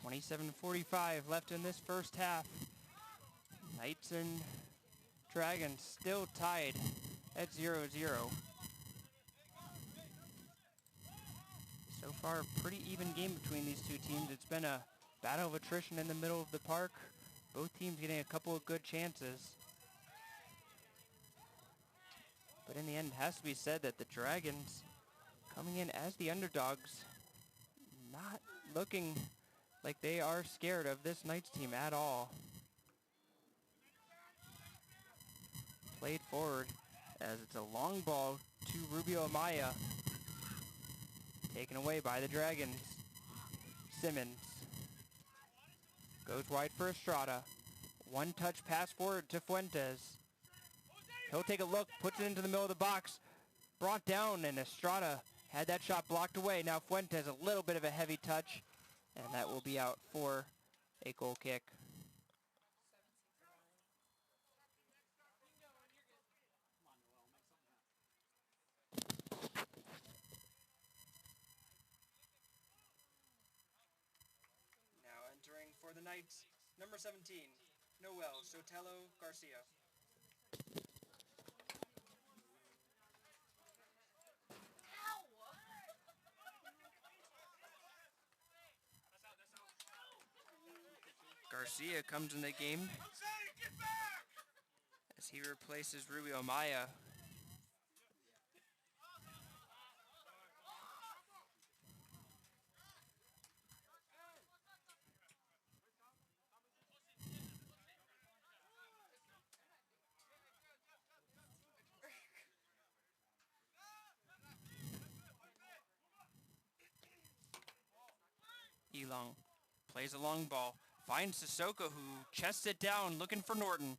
27:45 left in this first half. Knights and Dragons still tied at 0-0. So far, a pretty even game between these two teams. It's been a battle of attrition in the middle of the park. Both teams getting a couple of good chances. But in the end, it has to be said that the Dragons, coming in as the underdogs, not looking like they are scared of this Knights team at all. Played forward as it's a long ball to Rubio Amaya. Taken away by the Dragons. Simmons goes wide for Estrada. One touch pass forward to Fuentes. He'll take a look, puts it into the middle of the box. Brought down, and Estrada had that shot blocked away. Now Fuentes, a little bit of a heavy touch, and that will be out for a goal kick. Now entering for the Knights, number 17, Noel Sotelo Garcia. Garcia comes in the game as he replaces Rubio Amaya. Elong plays a long ball, finds Sissoko, who chests it down, looking for Norton.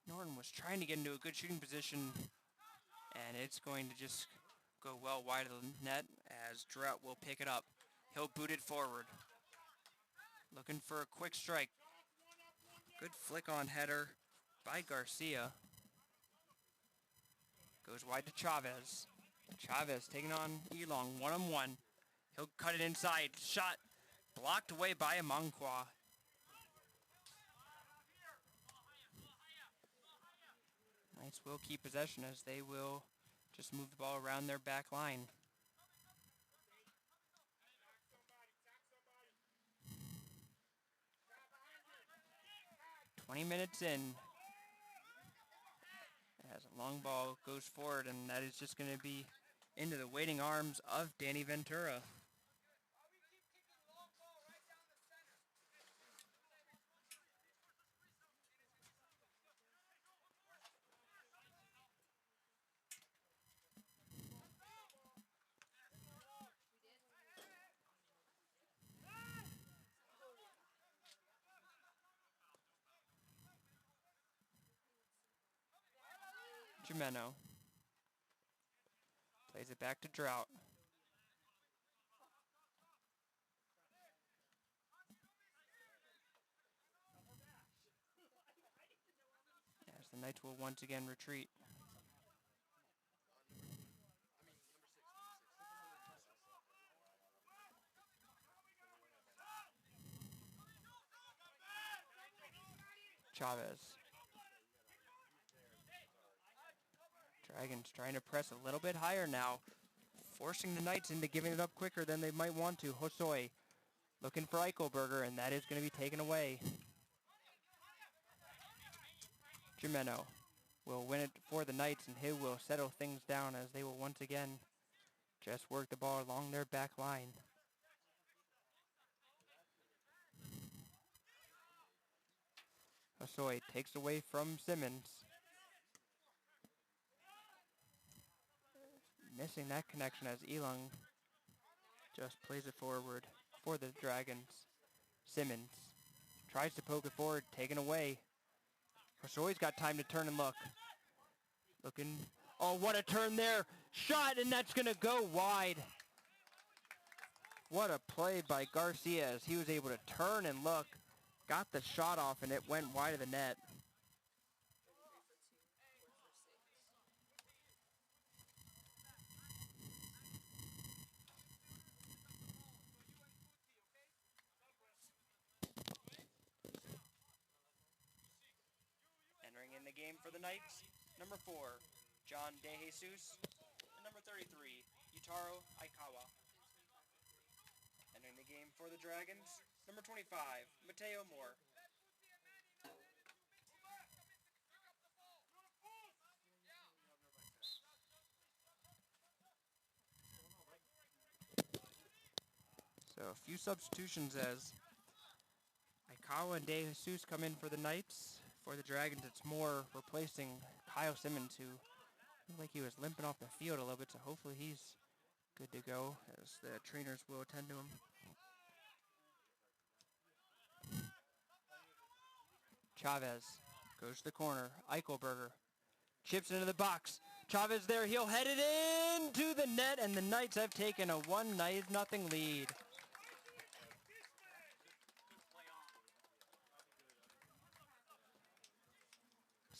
Norton was trying to get into a good shooting position, and it's going to just go well wide of the net as Drought will pick it up. He'll boot it forward. Looking for a quick strike. Good flick-on header by Garcia. Goes wide to Chavez. Chavez taking on Elong, one-on-one. He'll cut it inside. Shot blocked away by Amankwa. Knights will keep possession as they will just move the ball around their back line. "20 minutes in. As a long ball goes forward, and that is just going to be into the waiting arms of Danny Ventura. Jimeno plays it back to Drought. As the Knights will once again retreat. Chavez. Dragons trying to press a little bit higher now, forcing the Knights into giving it up quicker than they might want to. Hosoi looking for Eichelberger, and that is going to be taken away. Jimeno will win it for the Knights, and he will settle things down as they will once again just work the ball along their back line. Hosoi takes away from Simmons. Missing that connection as Elong just plays it forward for the Dragons. Simmons tries to poke it forward, taken away. Hosoi's got time to turn and look. Looking, oh, what a turn there. Shot, and that's going to go wide. What a play by Garcia as he was able to turn and look. Got the shot off, and it went wide of the net. game for the Knights, number 4, John De Jesus, and number 33, Yutaro Aikawa. Entering the game for the Dragons, number 25, Mateo Moore. So a few substitutions as Aikawa and De Jesus come in for the Knights. For the Dragons, it's Moore replacing Kyle Simmons, who looked like he was limping off the field a little bit, so hopefully he's good to go as the trainers will attend to him. Chavez goes to the corner. Eichelberger chips into the box. Chavez there. He'll head it into the net, and the Knights have taken a 1-0 lead.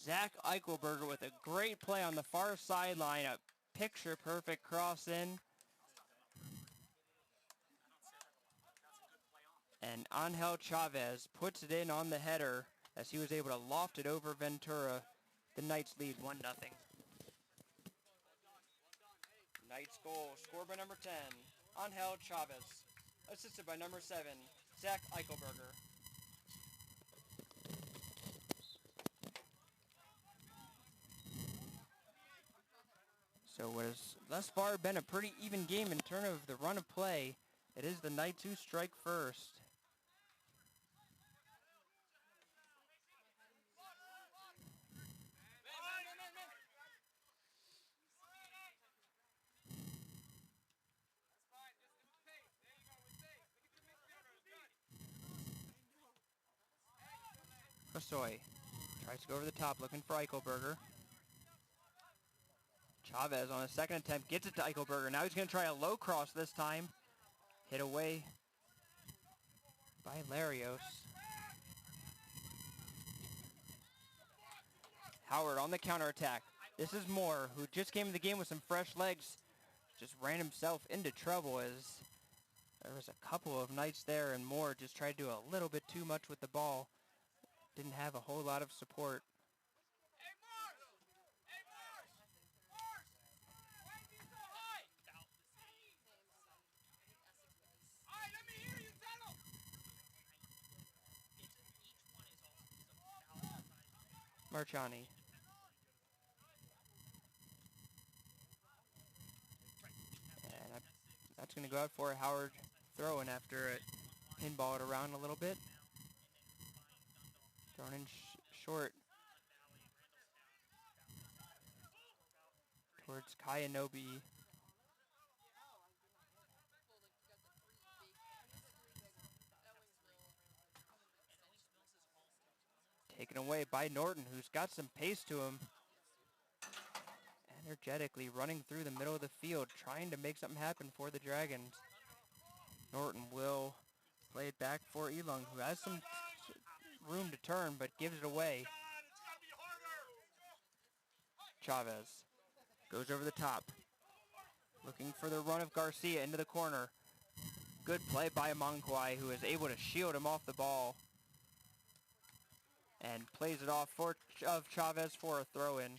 Zach Eichelberger with a great play on the far sideline. A picture-perfect cross in. And Angel Chavez puts it in on the header as he was able to loft it over Ventura. The Knights lead 1-0. Knights goal scored by number 10, Angel Chavez. Assisted by number 7, Zach Eichelberger. So what has thus far been a pretty even game in terms of the run of play. It is the Knights who strike first. Hosoi tries to go over the top looking for Eichelberger. Chavez on a second attempt gets it to Eichelberger. Now he's going to try a low cross this time. Hit away by Larios. Howard on the counterattack. This is Moore, who just came in the game with some fresh legs. Just ran himself into trouble as there was a couple of Knights there, and Moore just tried to do a little bit too much with the ball. Didn't have a whole lot of support. Marchani. And that's going to go out for a Howard throw-in after it pinballed around a little bit. Thrown in short towards Kayanobi. Taken away by Norton, who's got some pace to him. Energetically running through the middle of the field, trying to make something happen for the Dragons. Norton will play it back for Elung, who has some room to turn, but gives it away. Chavez goes over the top, looking for the run of Garcia into the corner. Good play by Amankwai, who is able to shield him off the ball. And plays it off of Chavez for a throw-in.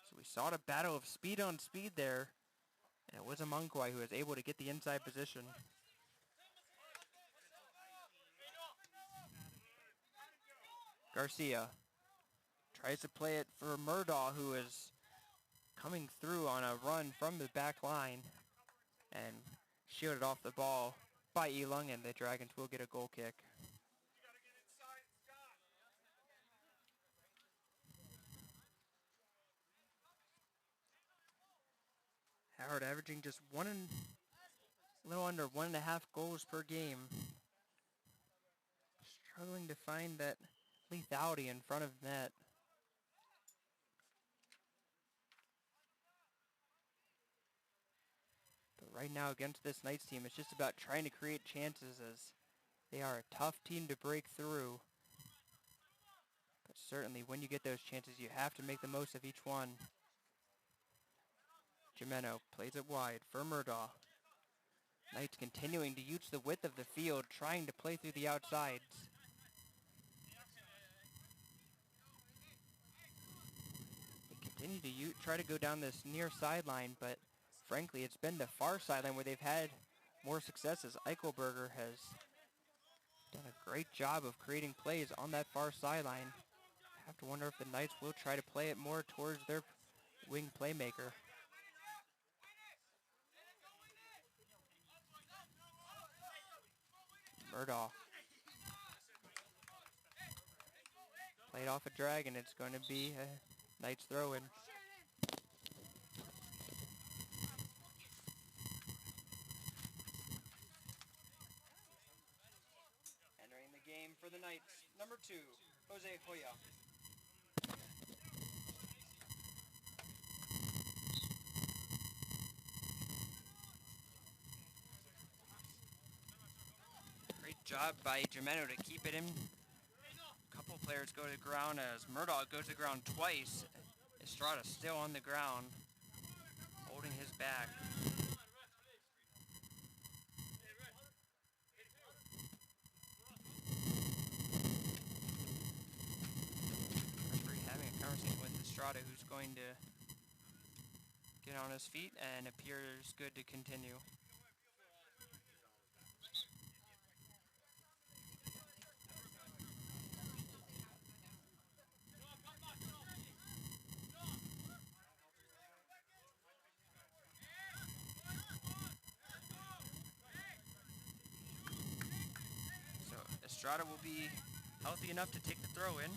So we saw a battle of speed on speed there. And it was Amankwai who was able to get the inside position. Garcia tries to play it for Murdaugh, who is coming through on a run from the back line. And shielded off the ball by Elung, and the Dragons will get a goal kick. Howard averaging just a little under 1.5 goals per game. Struggling to find that lethality in front of net. But right now against this Knights team, it's just about trying to create chances, as they are a tough team to break through. But certainly when you get those chances, you have to make the most of each one. Jimeno plays it wide for Murdaugh. Knights continuing to use the width of the field, trying to play through the outsides. continue to try to go down this near sideline, but frankly, it's been the far sideline where they've had more successes. Eichelberger has done a great job of creating plays on that far sideline. I have to wonder if the Knights will try to play it more towards their wing playmaker. Murdaugh. Played off a drag, and it's going to be a Knights throw-in. Entering the game for the Knights, number 2, Jose Hoya. Great job by Gemeno to keep it in. A couple players go to the ground as Murdaugh goes to the ground twice. Estrada still on the ground, holding his back. Referee having a conversation with Estrada, who's going to get on his feet and appears good to continue. So Estrada will be healthy enough to take the throw in.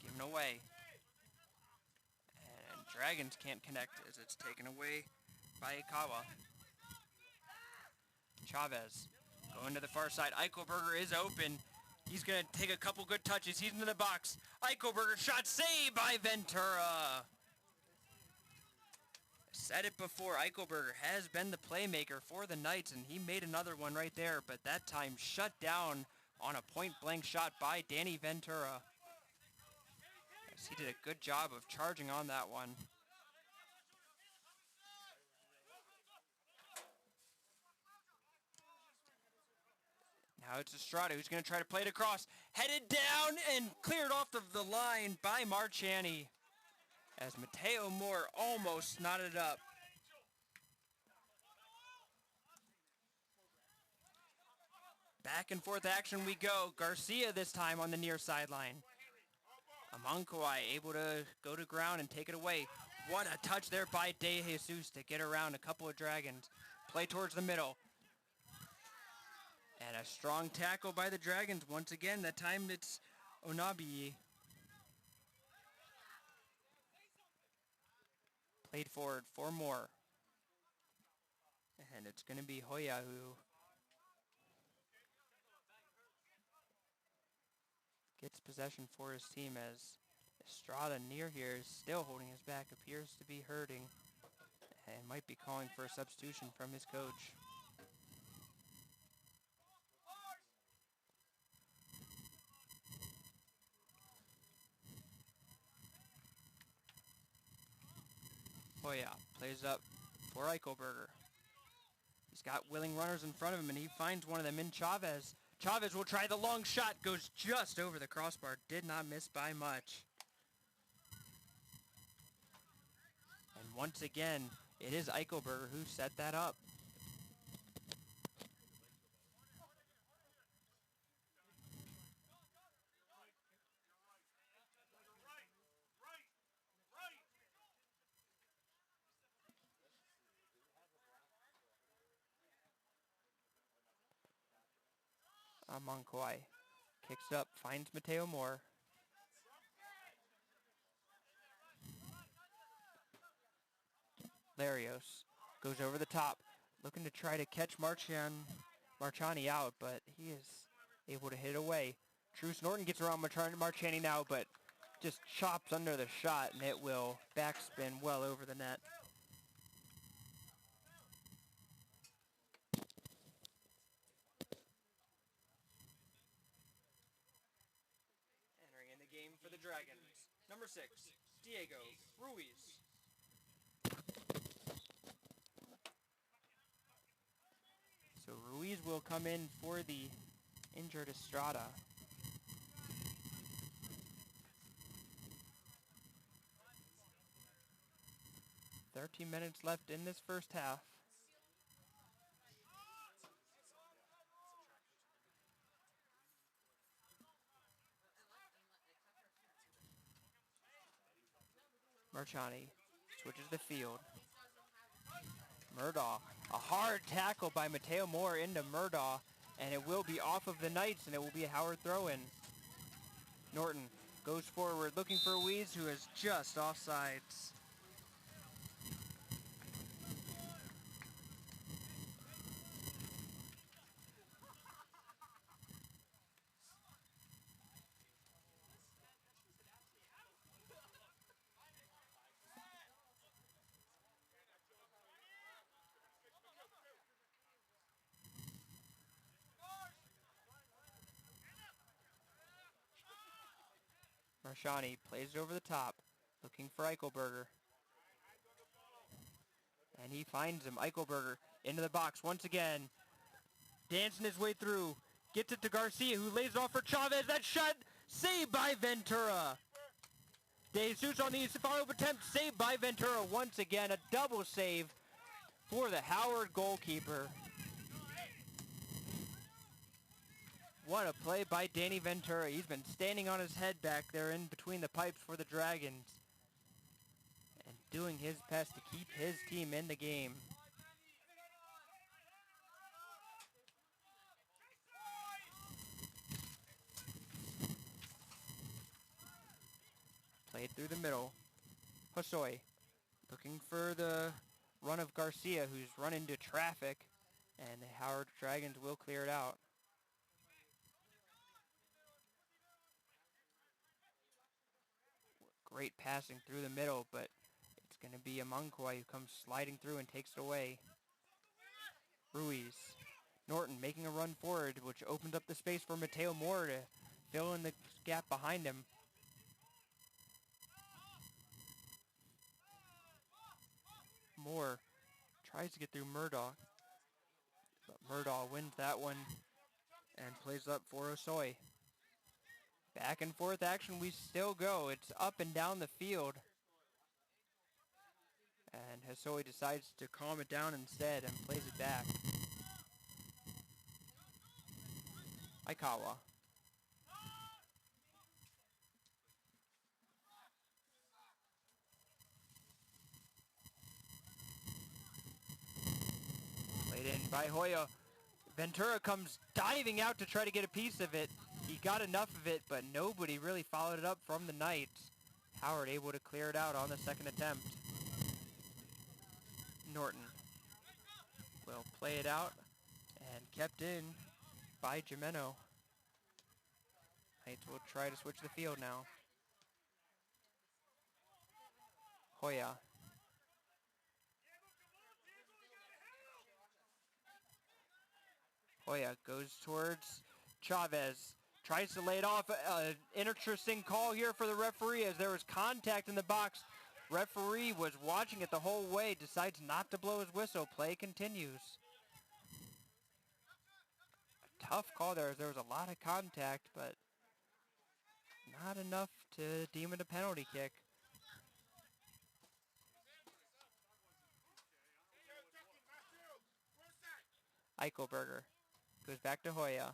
Given away. And Dragons can't connect as it's taken away by Ikawa. Chavez going to the far side. Eichelberger is open. He's going to take a couple good touches. He's into the box. Eichelberger shot saved by Ventura. Said it before, Eichelberger has been the playmaker for the Knights, and he made another one right there, but that time shut down on a point-blank shot by Danny Ventura. Yes, he did a good job of charging on that one. Now it's Estrada who's going to try to play it across. Headed down and cleared off of the line by Marchani, as Mateo Moore almost knotted up. Back and forth action we go. Garcia this time on the near sideline. Amankwai able to go to ground and take it away. What a touch there by De Jesus to get around a couple of Dragons. Play towards the middle. And a strong tackle by the Dragons. Once again, that time it's Onabi. Played forward for more. And it's going to be Hoya who gets possession for his team, as Estrada near here is still holding his back, appears to be hurting, and might be calling for a substitution from his coach. Hoya plays up for Eichelberger. He's got willing runners in front of him, and he finds one of them in Chavez. Chavez will try the long shot, goes just over the crossbar, did not miss by much. And once again, it is Eichelberger who set that up. Amankwai kicks it up, finds Mateo Moore. Larios goes over the top, looking to try to catch Marchani out, but he is able to hit away. Truce Norton gets around Marchani now, but just chops under the shot, and it will backspin well over the net. Entering in the game for the Dragons, number 6, Diego Ruiz. So Ruiz will come in for the injured Estrada. 13 minutes left in this first half. Marchani switches the field. Murdaugh, a hard tackle by Mateo Moore into Murdaugh, and it will be off of the Knights, and it will be a Howard throw-in. Norton goes forward looking for Weeze, who is just offsides. Marchani plays it over the top, looking for Eichelberger. And he finds him. Eichelberger into the box once again. Dancing his way through. Gets it to Garcia, who lays it off for Chavez. That shot saved by Ventura. De Jesus on the follow-up attempt, saved by Ventura once again. A double save for the Howard goalkeeper. What a play by Danny Ventura. He's been standing on his head back there in between the pipes for the Dragons and doing his best to keep his team in the game. Played through the middle. Hosoi looking for the run of Garcia, who's run into traffic, and the Howard Dragons will clear it out. Great passing through the middle, but it's going to be Amankwai who comes sliding through and takes it away. Ruiz. Norton making a run forward, which opens up the space for Mateo Moore to fill in the gap behind him. Moore tries to get through Murdaugh, but Murdaugh wins that one and plays up for Hosoi. Back and forth action we still go. It's up and down the field. And Hosoi decides to calm it down instead and plays it back. Aikawa. Played in by Hoya. Ventura comes diving out to try to get a piece of it. He got enough of it, but nobody really followed it up from the Knights. Howard able to clear it out on the second attempt. Norton will play it out and kept in by Gimeno. Knights will try to switch the field now. Hoya. Hoya goes towards Chavez. Tries to lay it off. Interesting call here for the referee as there was contact in the box. Referee was watching it the whole way. Decides not to blow his whistle. Play continues. A tough call there. There was a lot of contact, but not enough to deem it a penalty kick. Eichelberger goes back to Hoya.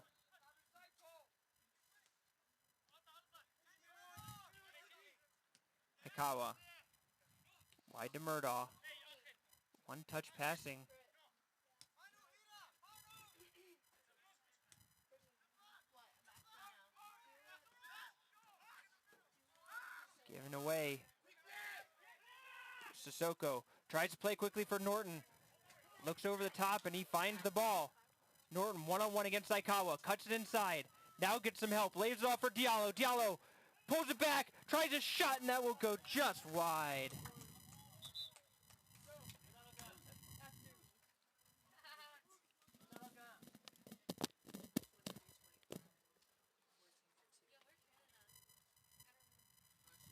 Aikawa. Wide to Murdaugh. One touch passing. Given away. Sissoko tries to play quickly for Norton. Looks over the top and he finds the ball. Norton one-on-one against Aikawa. Cuts it inside. Now gets some help. Lays it off for Diallo. Diallo pulls it back. Tries a shot and that will go just wide.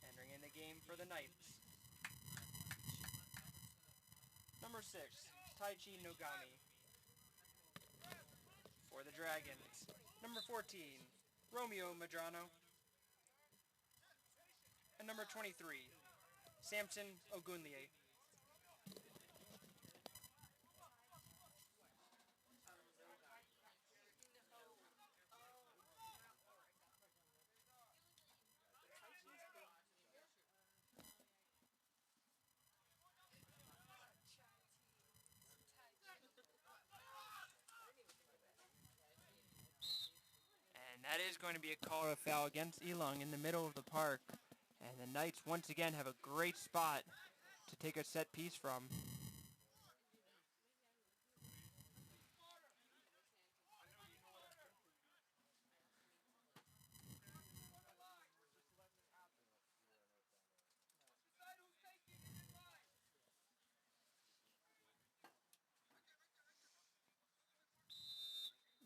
Entering in the game for the Knights. Number 6, Taichi Nogami. For the Dragons. Number 14, Romeo Madrano. And number 23, Samson Ogunlie. That is going to be a call to foul against Elung in the middle of the park. And the Knights once again have a great spot to take a set piece from.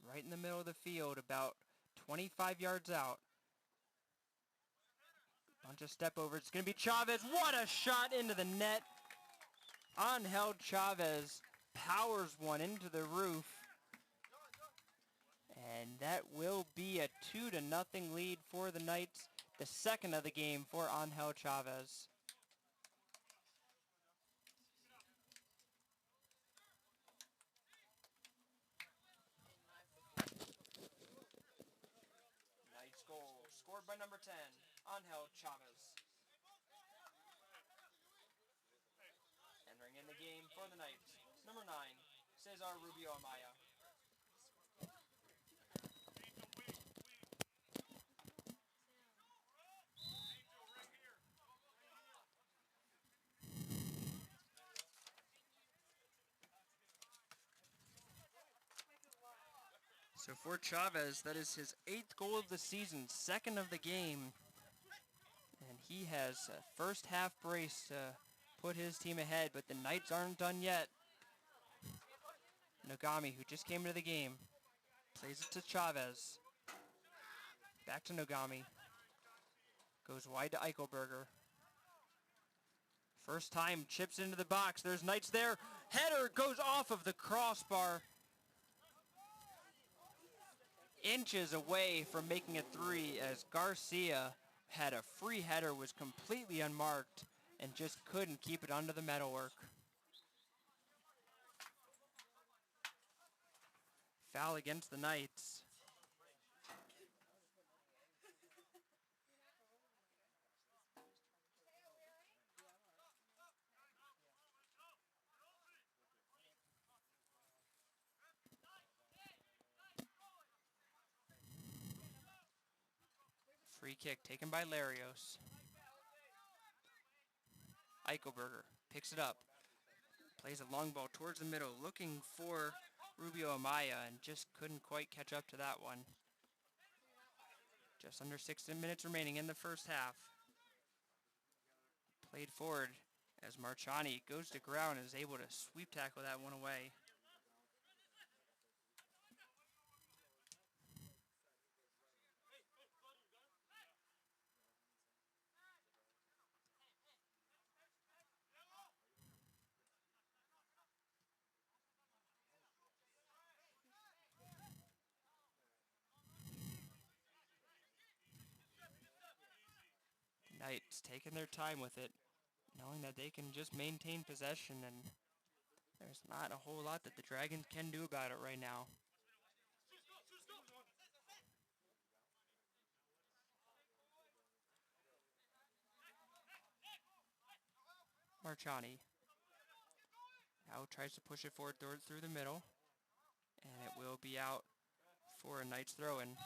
Right in the middle of the field, about 25 yards out. Bunch of step over. It's going to be Chavez. What a shot into the net. Angel Chavez powers one into the roof. And that will be a 2-0 lead for the Knights. The second of the game for Angel Chavez. Knights goal scored by number 10, Angel Chavez. Entering in the game for the Knights, number 9, Cesar Rubio Amaya. So for Chavez, that is his 8th goal of the season, 2nd of the game. And he has a first half brace to put his team ahead, but the Knights aren't done yet. Nogami, who just came into the game, plays it to Chavez. Back to Nogami. Goes wide to Eichelberger. First time, chips into the box. There's Knights there. Header goes off of the crossbar. Inches away from making it 3 as Garcia had a free header, was completely unmarked, and just couldn't keep it under the metalwork. Foul against the Knights. Free kick taken by Larios. Eichelberger picks it up. Plays a long ball towards the middle, looking for Rubio Amaya, and just couldn't quite catch up to that one. Just under 60 minutes remaining in the first half. Played forward as Marchani goes to ground and is able to sweep tackle that one away. Knights taking their time with it, knowing that they can just maintain possession, and there's not a whole lot that the Dragons can do about it right now. Marchani now tries to push it forward through the middle, and it will be out for a Knights throw-in.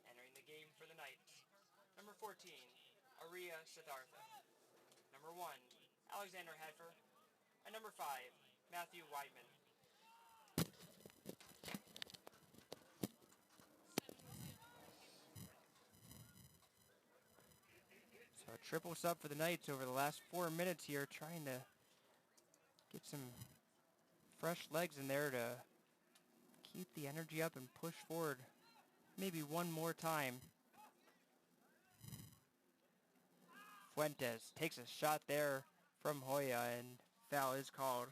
Entering the game for the Knights, number 14, Aria Siddhartha. Number 1, Alexander Hedfer. And number 5, Matthew Weidman. So a triple sub for the Knights over the last 4 minutes here, trying to get some fresh legs in there to keep the energy up and push forward maybe one more time. Fuentes takes a shot there from Hoya, and foul is called.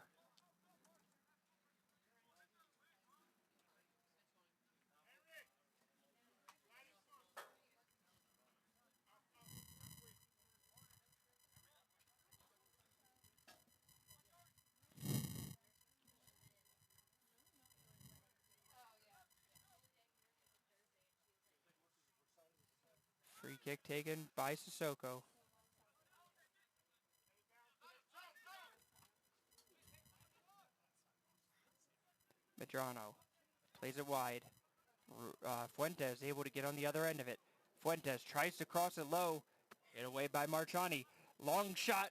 kick taken by Sissoko. Medrano plays it wide. Fuentes able to get on the other end of it. Fuentes tries to cross it low. Hit away by Marchani. Long shot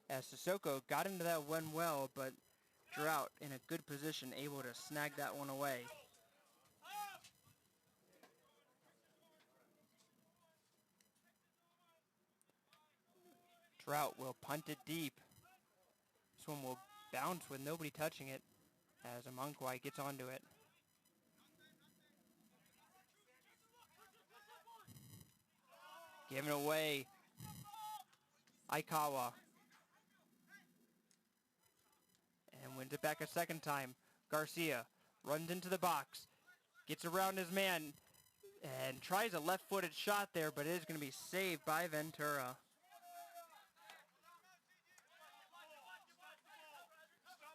as Sissoko got into that one well, but Drought in a good position, able to snag that one away. Drought will punt it deep. This one will bounce with nobody touching it as Amankwai gets onto it. Giving away. Aikawa. And wins it back a second time. Garcia runs into the box. Gets around his man. And tries a left-footed shot there, but it is going to be saved by Ventura.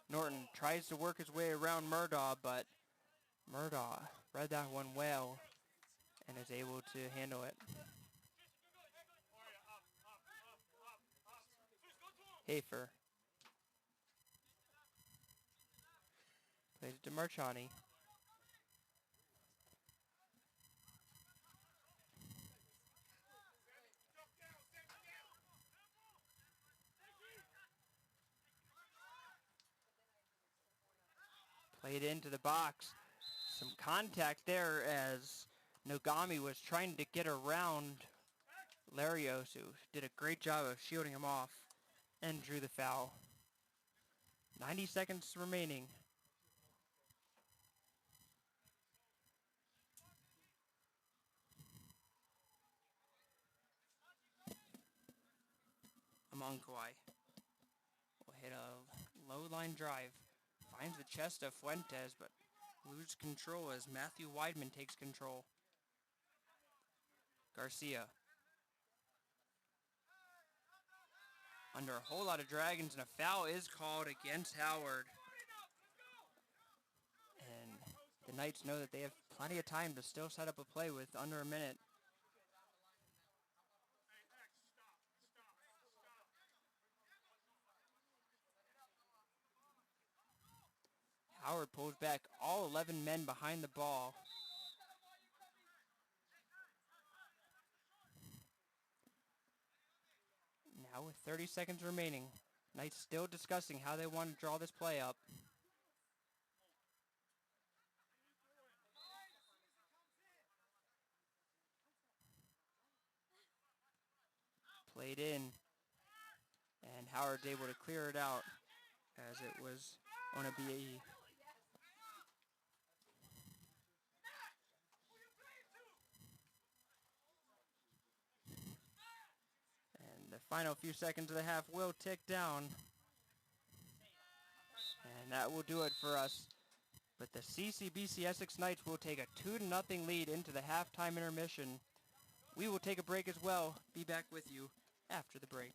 Norton tries to work his way around Murdaugh, but Murdaugh read that one well and is able to handle it. Hafer plays it to Marchani. Played into the box. Some contact there as Nogami was trying to get around Larios, who did a great job of shielding him off and drew the foul. 90 seconds remaining. Amankwai will hit a low line drive. Finds the chest of Fuentes, but loses control as Matthew Weidman takes control. Garcia. Under a whole lot of dragons, and a foul is called against Howard. And the Knights know that they have plenty of time to still set up a play with under a minute. Howard pulls back all 11 men behind the ball. Now with 30 seconds remaining, Knights still discussing how they want to draw this play up. Played in, and Howard's able to clear it out as it was on a BAE. And the final few seconds of the half will tick down. And that will do it for us. But the CCBC Essex Knights will take a 2-0 lead into the halftime intermission. We will take a break as well. Be back with you after the break.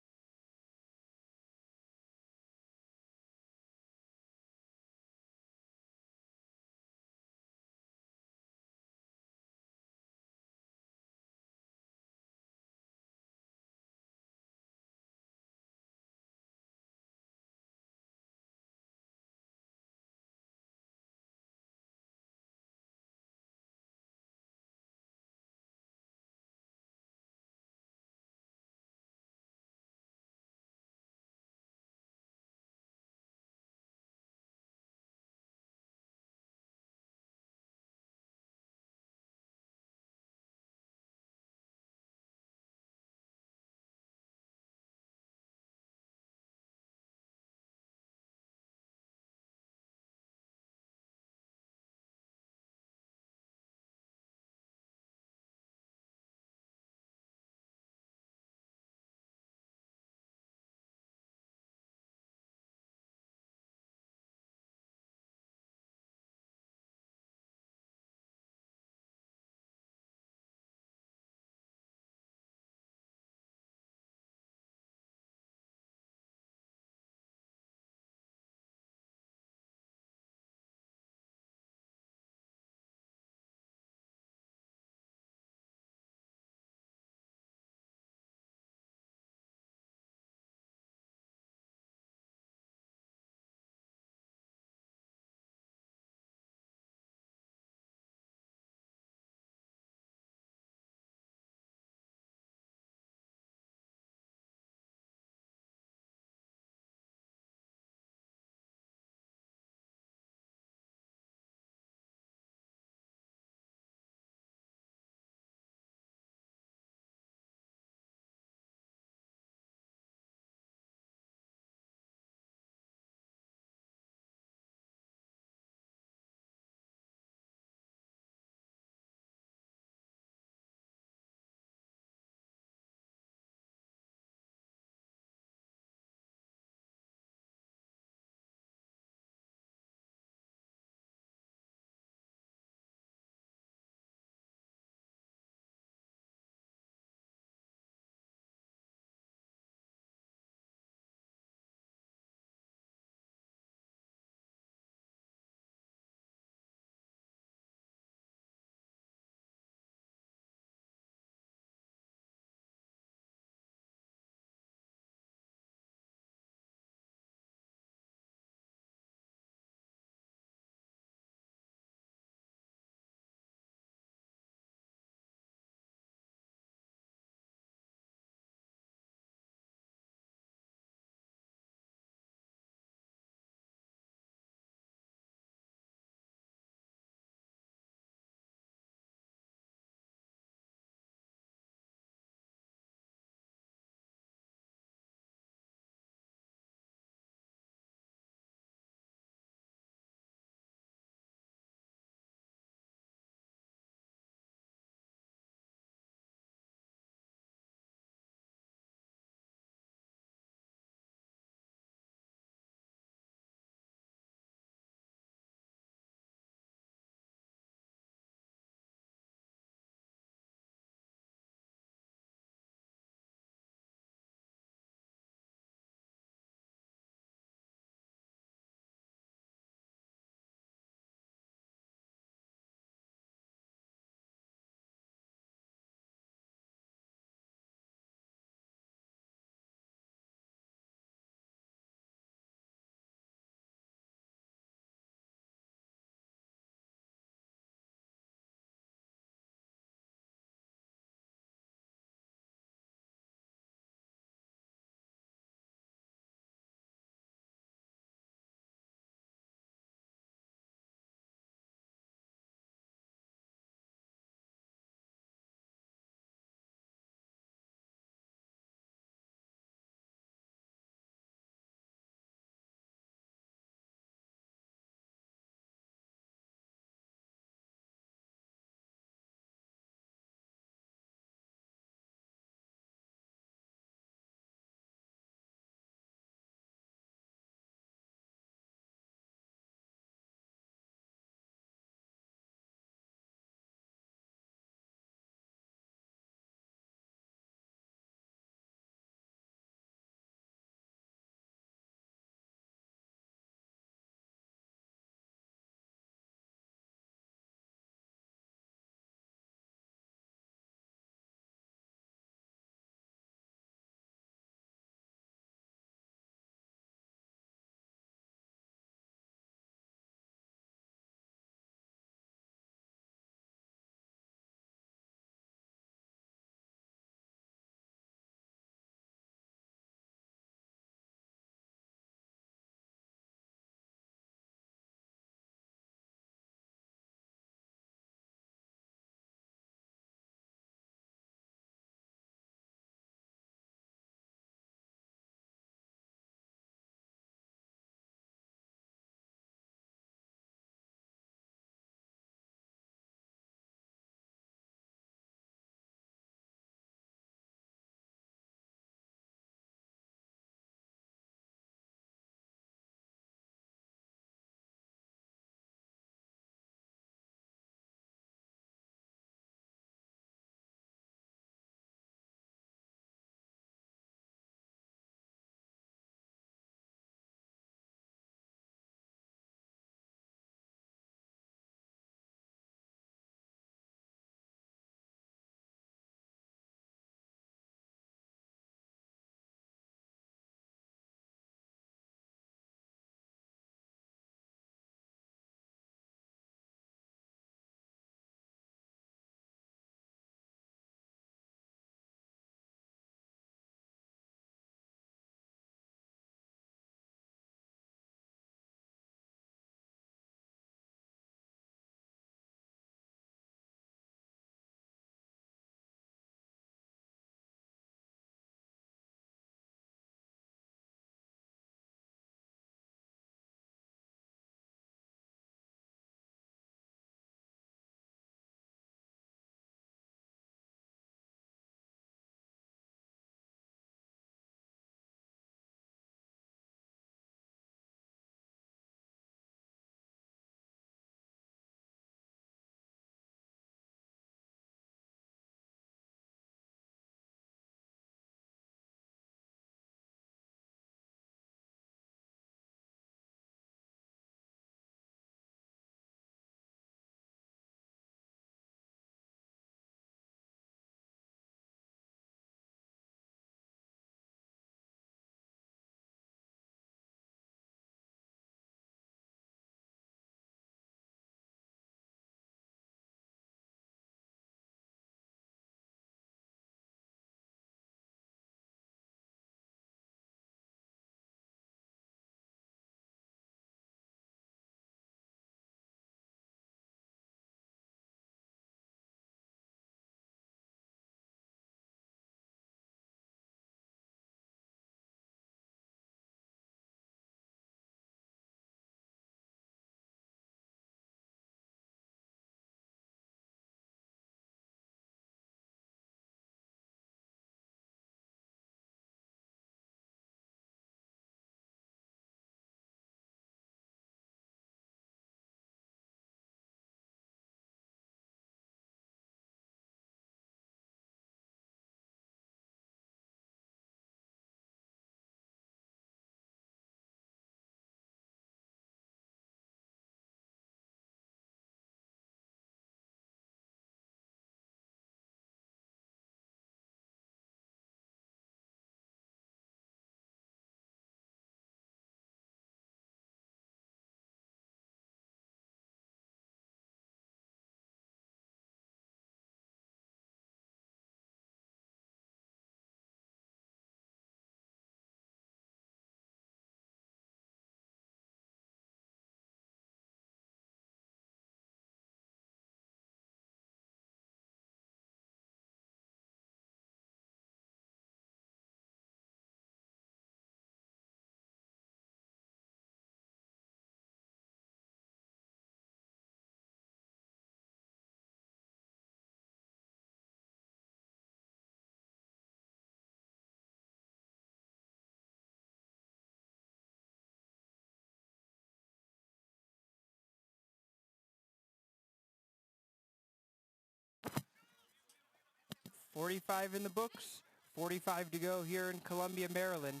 45 in the books, 45 to go here in Columbia, Maryland,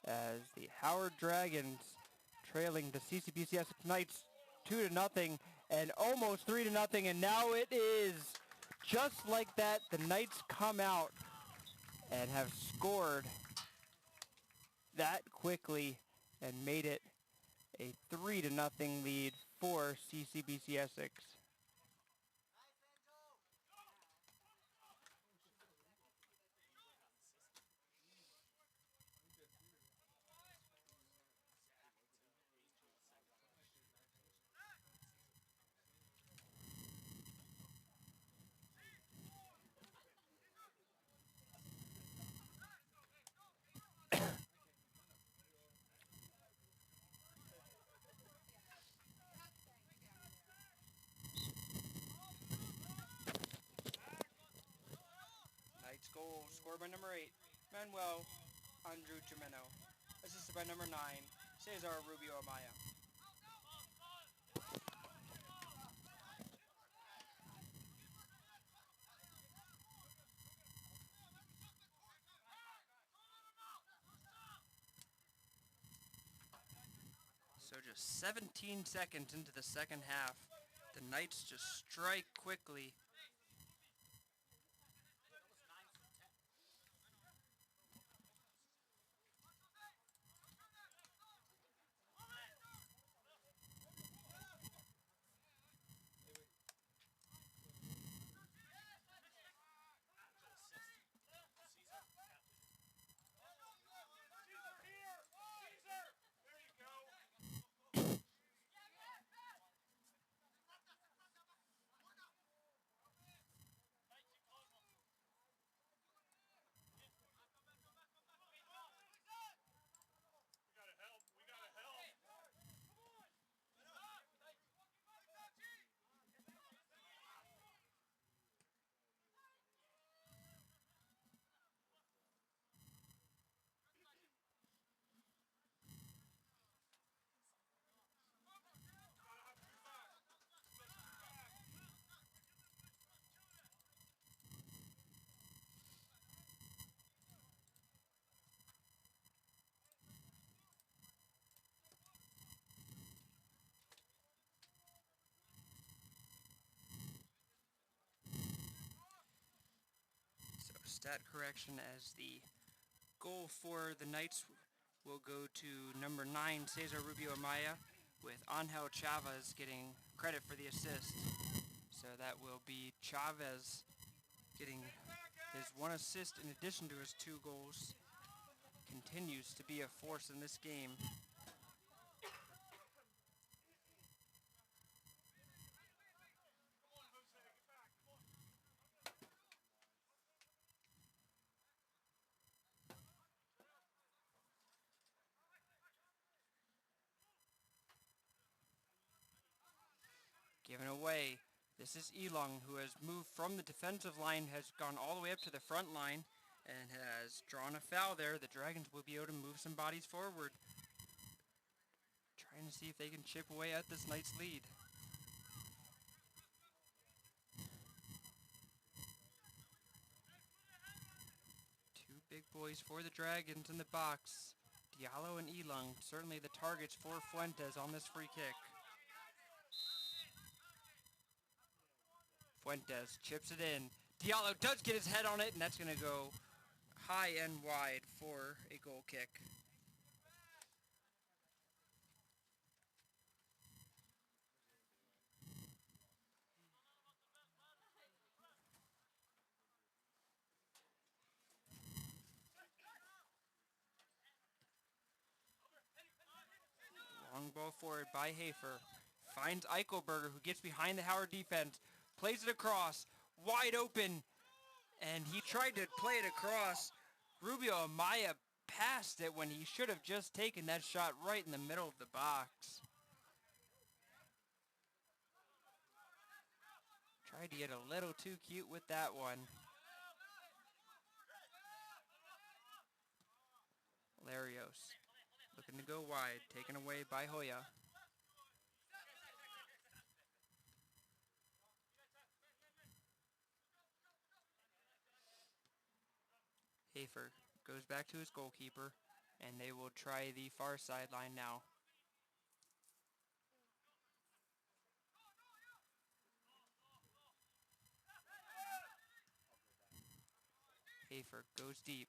as the Howard Dragons trailing the CCBC Essex Knights 2-0 and almost 3-0, and now it is just like that. The Knights come out and have scored that quickly and made it a 3-0 lead for CCBC Essex. Knights goal scored by number 8, Manuel Andrew Jimeno. Assisted by number 9, Cesar Rubio Amaya. So just 17 seconds into the second half, the Knights just strike quickly. So stat correction, as the goal for the Knights will go to number 9, Cesar Rubio Amaya, with Angel Chavez getting credit for the assist. So that will be Chavez getting his 1 assist in addition to his 2 goals. Continues to be a force in this game. Given away. This is Elong, who has moved from the defensive line, has gone all the way up to the front line, and has drawn a foul there. The Dragons will be able to move some bodies forward, trying to see if they can chip away at this Knights lead. Two big boys for the Dragons in the box. Diallo and Elong, certainly the targets for Fuentes on this free kick. Fuentes chips it in. Diallo does get his head on it, and that's going to go high and wide for a goal kick. Long ball forward by Hafer. Finds Eichelberger, who gets behind the Howard defense. Plays it across. Wide open. And he tried to play it across. Rubio Amaya passed it when he should have just taken that shot right in the middle of the box. Tried to get a little too cute with that one. Larios looking to go wide, taken away by Hoya. Hafer goes back to his goalkeeper, and they will try the far sideline now. Hafer goes deep.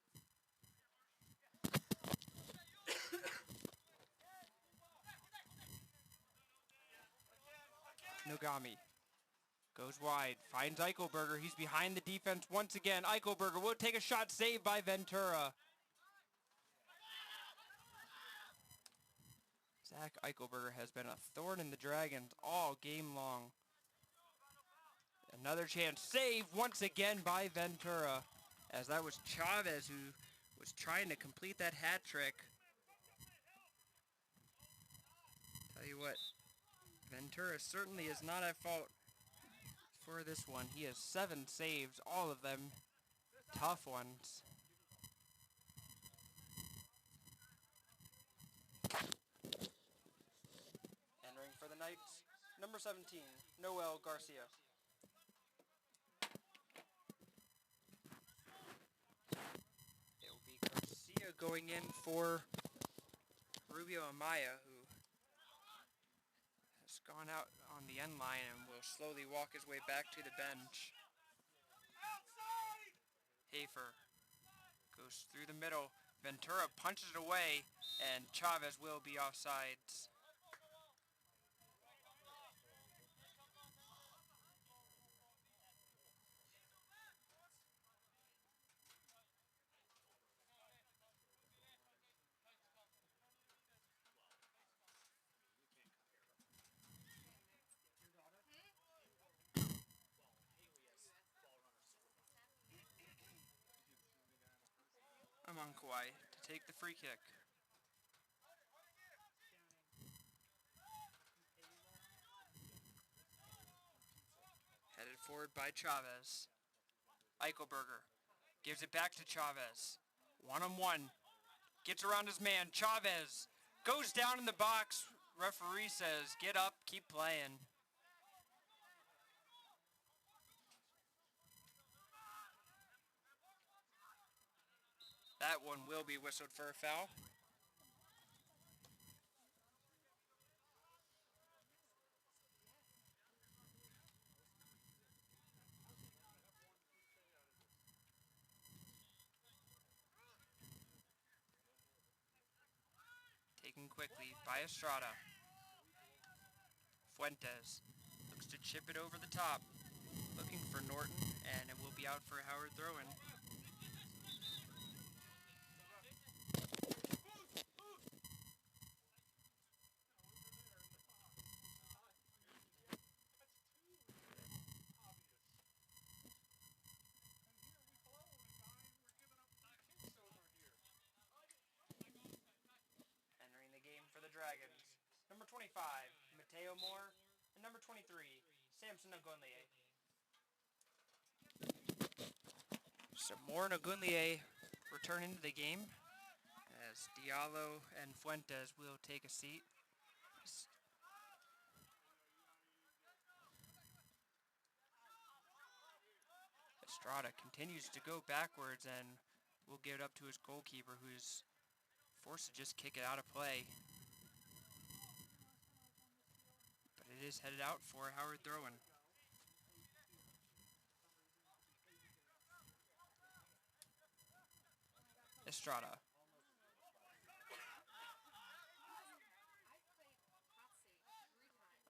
Nogami goes wide, finds Eichelberger. He's behind the defense once again. Eichelberger will take a shot, saved by Ventura. Zach Eichelberger has been a thorn in the Dragons all game long. Another chance, saved once again by Ventura, as that was Chavez who was trying to complete that hat trick. Tell you what, Ventura certainly is not at fault for this one. He has 7 saves, all of them tough ones. Entering for the Knights, number 17, Noel Garcia. It will be Garcia going in for Rubio Amaya, who has gone out on the end line and will slowly walk his way back to the bench. Hafer goes through the middle. Ventura punches it away, and Chavez will be offsides. Amankwai to take the free kick. Headed forward by Chavez. Eichelberger gives it back to Chavez. One-on-one. Gets around his man. Chavez goes down in the box. Referee says, get up, keep playing. That one will be whistled for a foul. Taken quickly by Estrada. Fuentes looks to chip it over the top. Looking for Norton, and it will be out for Howard throw-in. Entering the game for the Dragons, number 25, Mateo Moore, and number 23, Samson Ogunlier. So Moore and Ogunlier return into the game, as Diallo and Fuentes will take a seat. Estrada continues to go backwards and will give it up to his goalkeeper, who's forced to just kick it out of play. But it is headed out for Howard throw-in. Estrada.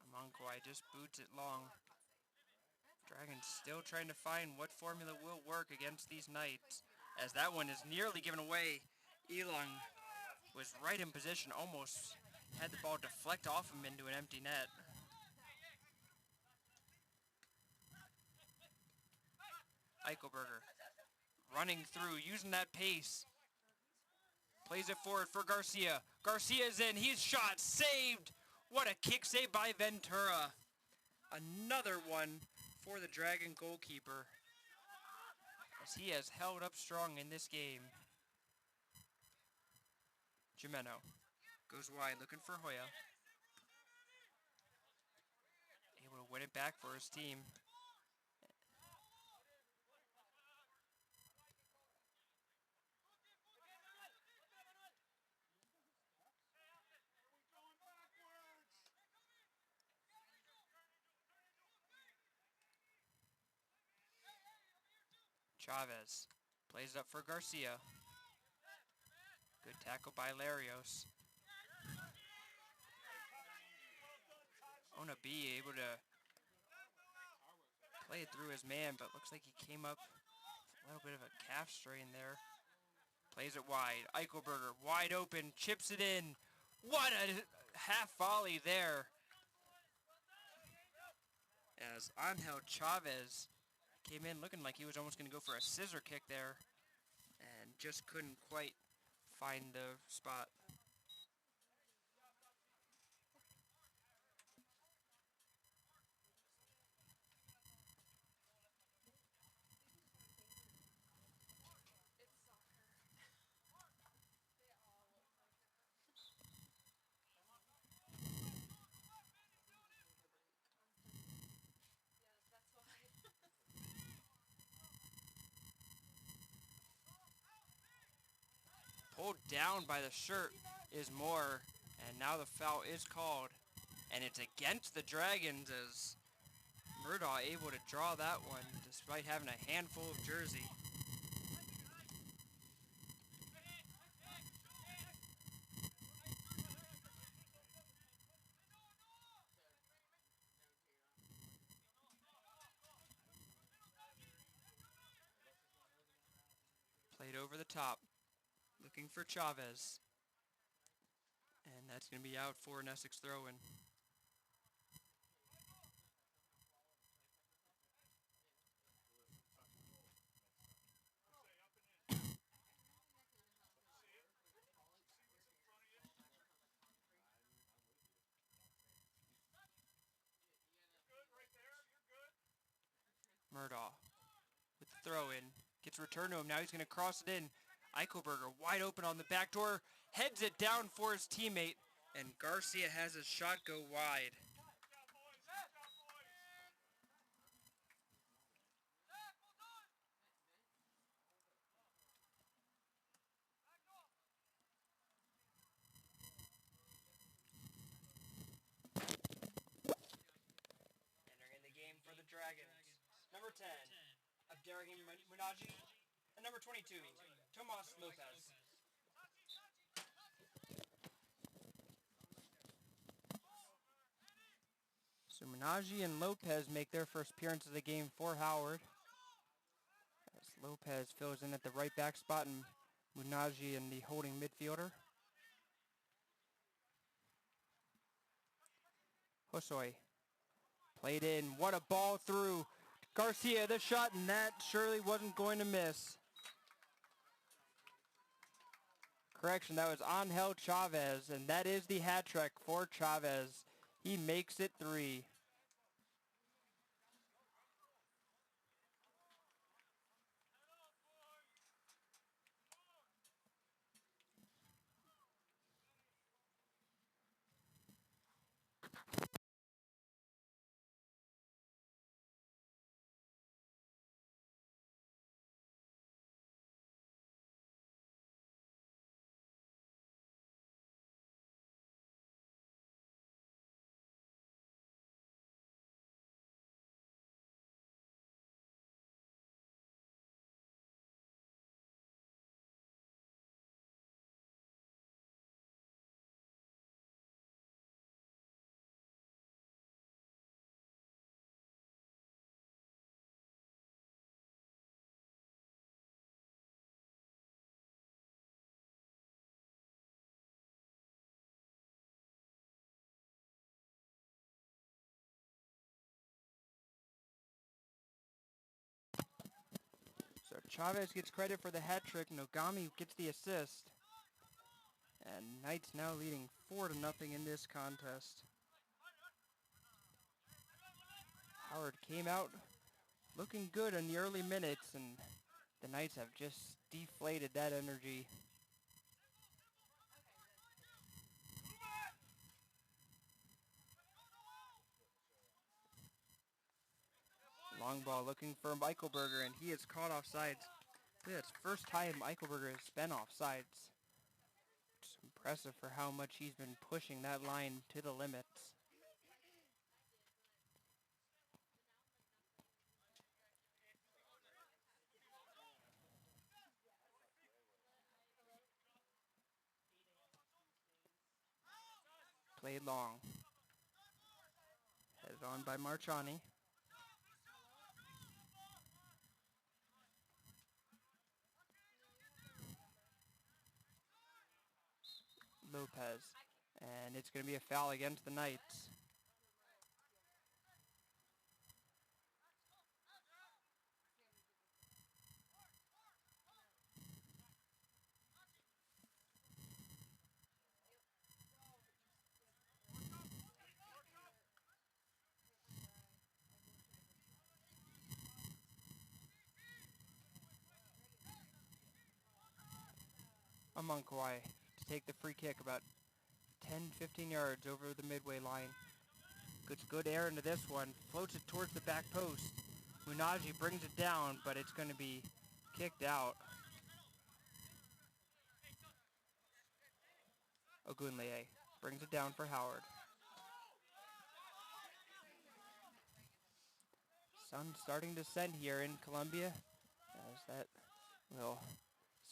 Amankwai just boots it long. Dragons still trying to find what formula will work against these Knights, as that one is nearly given away. Elong was right in position, almost had the ball deflect off him into an empty net. Eichelberger running through, using that pace. Plays it forward for Garcia. Garcia's in, he's shot, saved! What a kick save by Ventura. Another one for the Dragon goalkeeper, as he has held up strong in this game. Jimeno goes wide, looking for Hoya. Able to win it back for his team. Chavez plays it up for Garcia. Good tackle by Larios. Ona B able to play it through his man, but looks like he came up with a little bit of a calf strain there. Plays it wide. Eichelberger wide open, chips it in. What a half volley there. As Angel Chavez came in looking like he was almost going to go for a scissor kick there and just couldn't quite find the spot. Pulled down by the shirt is Moore, and now the foul is called, and it's against the Dragons as Murdaugh able to draw that one despite having a handful of jersey. Played over the top, looking for Chavez, and that's going to be out for an Essex throw-in. Murdaugh with the throw-in. Gets returned to him. Now he's going to cross it in. Eichelberger wide open on the back door. Heads it down for his teammate. And Garcia has his shot go wide. Entering in the game for the Dragons. Number 10, Abderrahim Munaji. And number 22, Tomas Lopez. So Munaji and Lopez make their first appearance of the game for Howard. As Lopez fills in at the right back spot and Munaji in the holding midfielder. Hosoi played in. What a ball through. Garcia the shot, and that surely wasn't going to miss. Correction, that was Angel Chavez, and that is the hat trick for Chavez. He makes it 3. So Chavez gets credit for the hat trick. Nogami gets the assist. And Knights now leading 4-0 in this contest. Howard came out looking good in the early minutes, and the Knights have just deflated that energy. Long ball looking for Eichelberger, and he is caught offsides. It's first time Eichelberger has been offsides. It's impressive for how much he's been pushing that line to the limits. played long. Headed on by Marchani. Lopez. And it's going to be a foul against the Knights. Amonkwai to take the free kick about 10-15 yards over the midway line. Gets good air into this one. Floats it towards the back post. Munaji brings it down, but it's going to be kicked out. Ogunleye brings it down for Howard. Sun starting to set here in Columbia, as that will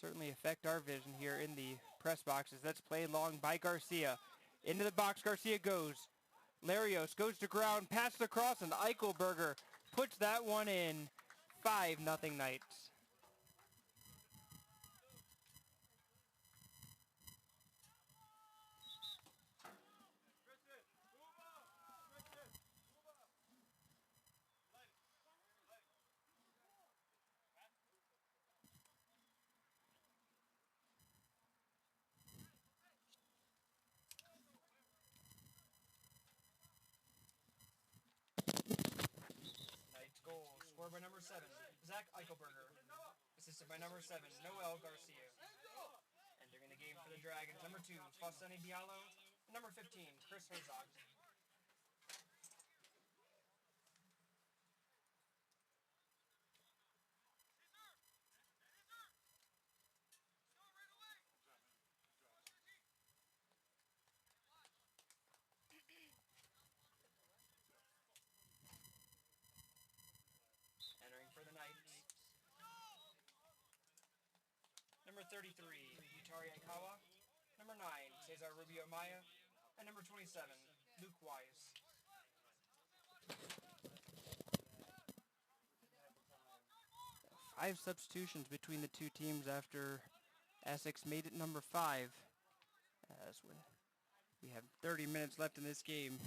certainly affect our vision here in the press boxes. That's played long by Garcia. Into the box, Garcia goes. Larios goes to ground, passes across, and Eichelberger puts that one in. 5-0 Knights. Knights goal, scored by number 7, Zach Eichelberger. Assisted by number 7, Noel Garcia. Entering the game for the Dragons, number 2, Faustini Diallo, and number 15, Chris Herzog. Entering for the Knights, number 33, Yutari Aikawa, number 9, Cesar Rubio Maya, and number 27, Luke Wise. Five substitutions between the two teams after Essex made it number 5. As we have 30 minutes left in this game,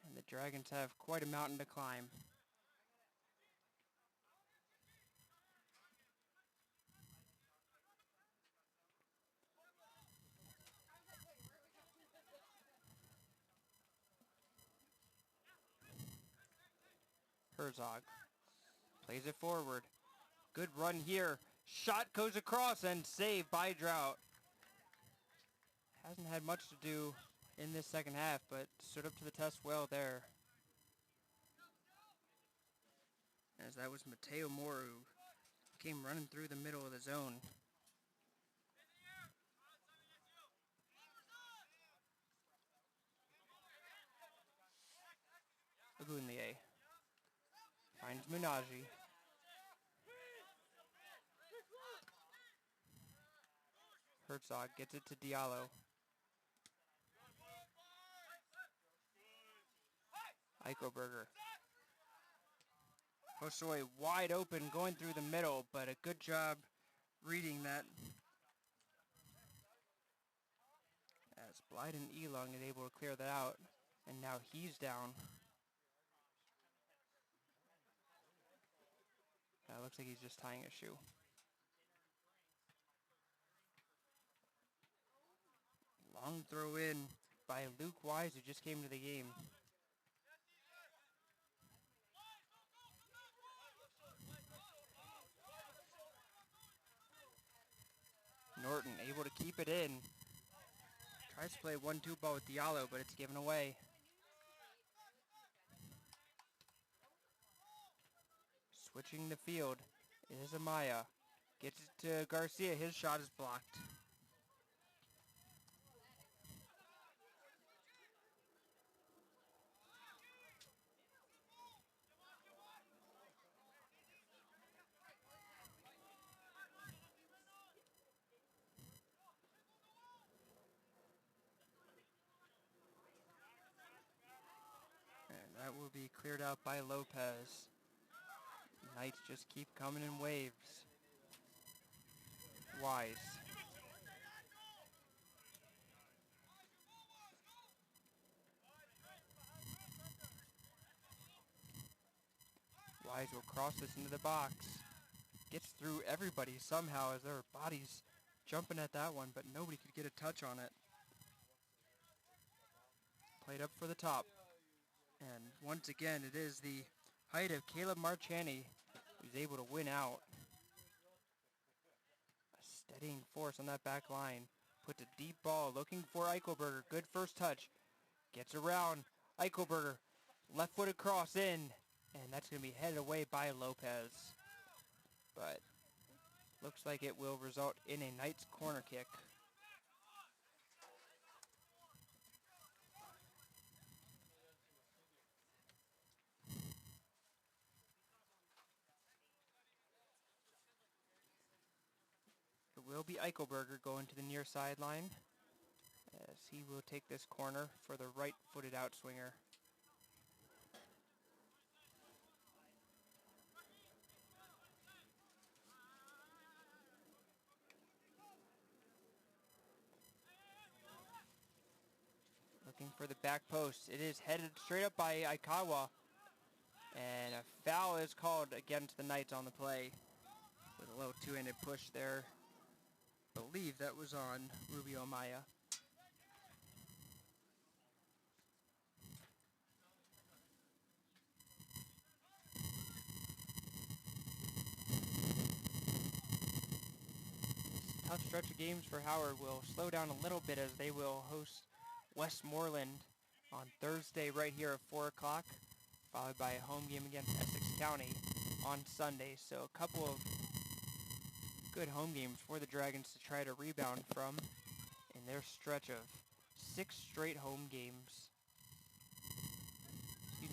and the Dragons have quite a mountain to climb. Herzog plays it forward. Good run here. Shot goes across and saved by Drought. Hasn't had much to do in this second half, but stood up to the test well there. As that was Mateo Moore who came running through the middle of the zone. Ogunleye finds Munaji. Herzog gets it to Diallo. Eichelberger. Hosoi wide open going through the middle, but a good job reading that. As Blyden Elong is able to clear that out, and now he's down. Looks like he's just tying a shoe. Long throw in by Luke Wise, who just came to the game. Norton able to keep it in. Tries to play 1-2 ball with Diallo, but it's given away. Switching the field is Amaya. Gets it to Garcia. His shot is blocked. that will be cleared out by Lopez. Knights just keep coming in waves. Wise. Wise will cross this into the box. Gets through everybody somehow as their bodies jumping at that one, but nobody could get a touch on it. Played up for the top. And once again, it is the height of Caleb Marchani who's able to win out. A steadying force on that back line. Puts a deep ball, looking for Eichelberger. Good first touch. Gets around. Eichelberger, left-footed cross in. And that's going to be headed away by Lopez. But looks like it will result in a Knights corner kick. It will be Eichelberger going to the near sideline, as he will take this corner for the right-footed outswinger. Looking for the back post. It is headed straight up by Aikawa. And a foul is called against the Knights on the play. With a little two-handed push there. I believe that was on Rubio Maya. This tough stretch of games for Howard will slow down a little bit as they will host Westmoreland on Thursday right here at 4 o'clock, followed by a home game against Essex County on Sunday. So a couple of good home games for the Dragons to try to rebound from in their stretch of 6 straight home games.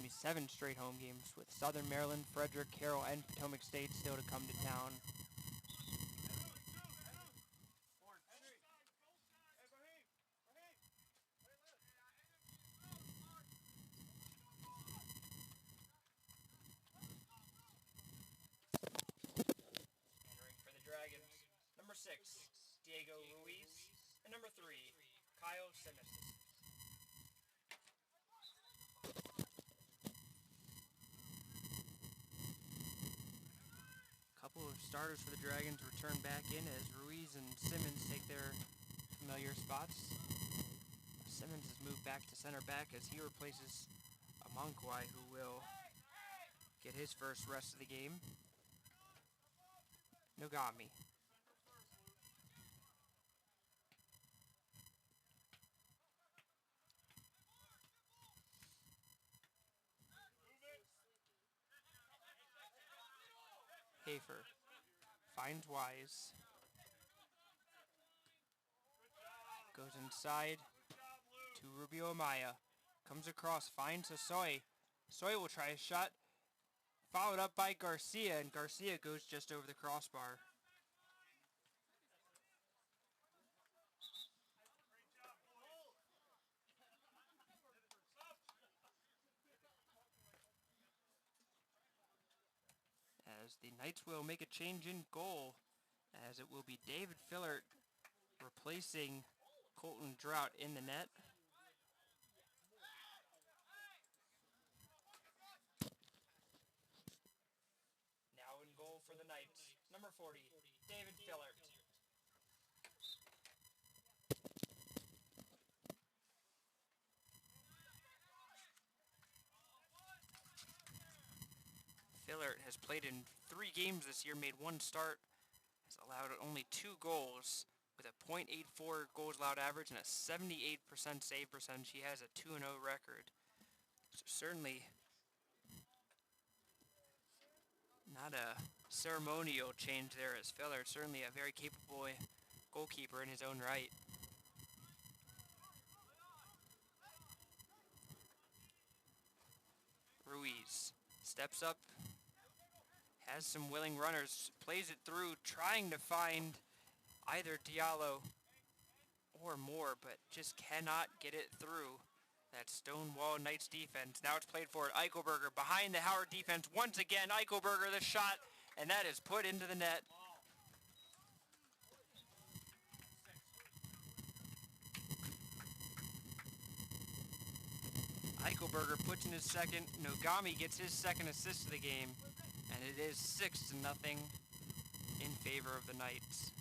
7 straight home games with Southern Maryland, Frederick, Carroll, and Potomac State still to come to town. Entering for the Dragons, number 6, Diego Ruiz, and number 3, Kyle Simmons. Couple of starters for the Dragons return back in as Ruiz and Simmons take their familiar spots. Simmons has moved back to center back as he replaces Amankwai, who will get his first rest of the game. Nogami. Hafer finds Wise. Goes inside to Rubio Amaya. Comes across, finds Soy. Soy will try a shot. Followed up by Garcia, and Garcia goes just over the crossbar. As the Knights will make a change in goal, as it will be David Fillert replacing Colton Drought in the net. Now in goal for the Knights, number 40, David Fillert. Fillert has played in 3 games this year, made 1 start, has allowed only 2 goals with a .84 goals allowed average and a 78% save percentage. He has a 2-0 record. So certainly not a ceremonial change there as Fillert. Certainly a very capable goalkeeper in his own right. Ruiz steps up, has some willing runners, plays it through, trying to find either Diallo or Moore, but just cannot get it through. that Stonewall Knights defense. Now it's played forward. Eichelberger behind the Howard defense. Once again, Eichelberger the shot, and that is put into the net. Eichelberger puts in his second. Nogami gets his second assist of the game, and it is 6-0 in favor of the Knights.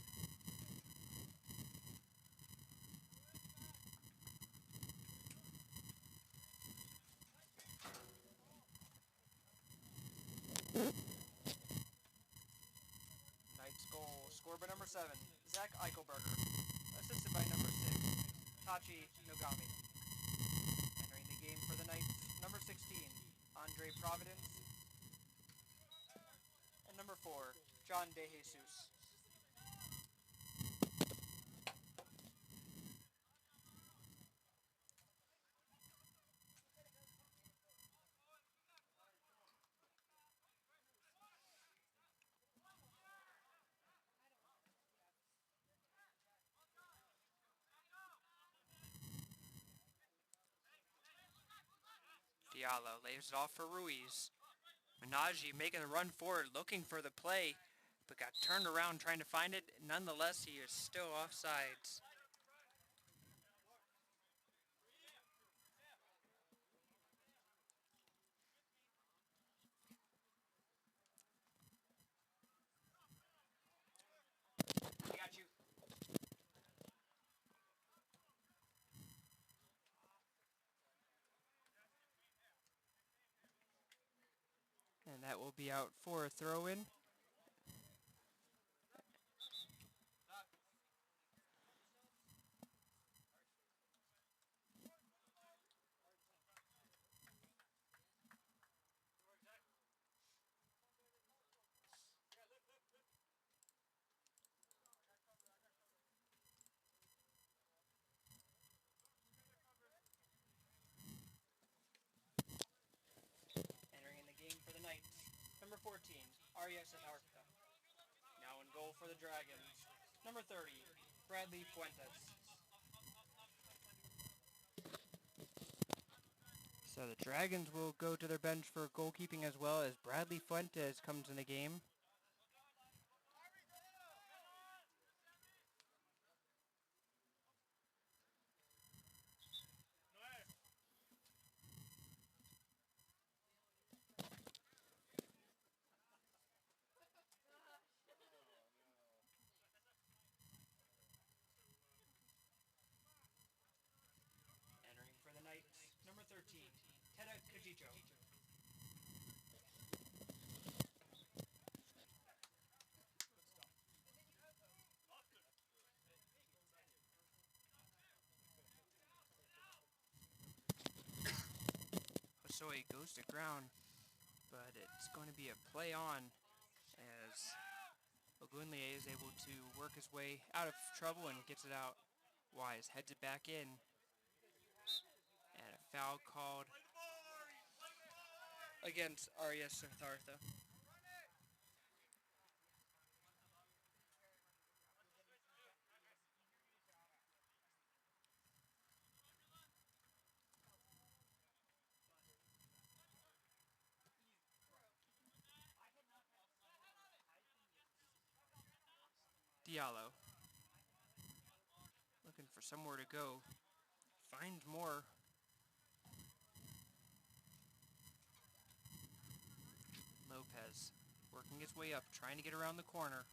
Knights goal scored by number 7, Zach Eichelberger, assisted by number 6, Tachi Nogami. Entering the game for the Knights, number 16, Andre Providence, and number 4, John De Jesus. Diallo lays it off for Ruiz. Menage making the run forward, looking for the play, but got turned around trying to find it. Nonetheless, he is still offsides. I got you. And that will be out for a throw-in. Entering in the game for the Knights, number 14, Arya Siddhartha. Now in goal for the Dragons, number 30, Bradley Fuentes. So the Dragons will go to their bench for goalkeeping as well as Bradley Fuentes comes in the game. Entering for the Knights, number 13, Teda Kajicho. Hosoi goes to ground, but it's going to be a play on as Ogunlie is able to work his way out of trouble and gets it out. Wise heads it back in. And a foul called against Arya Siddhartha. Diallo looking for somewhere to go. Find more. Lopez working his way up, trying to get around the corner.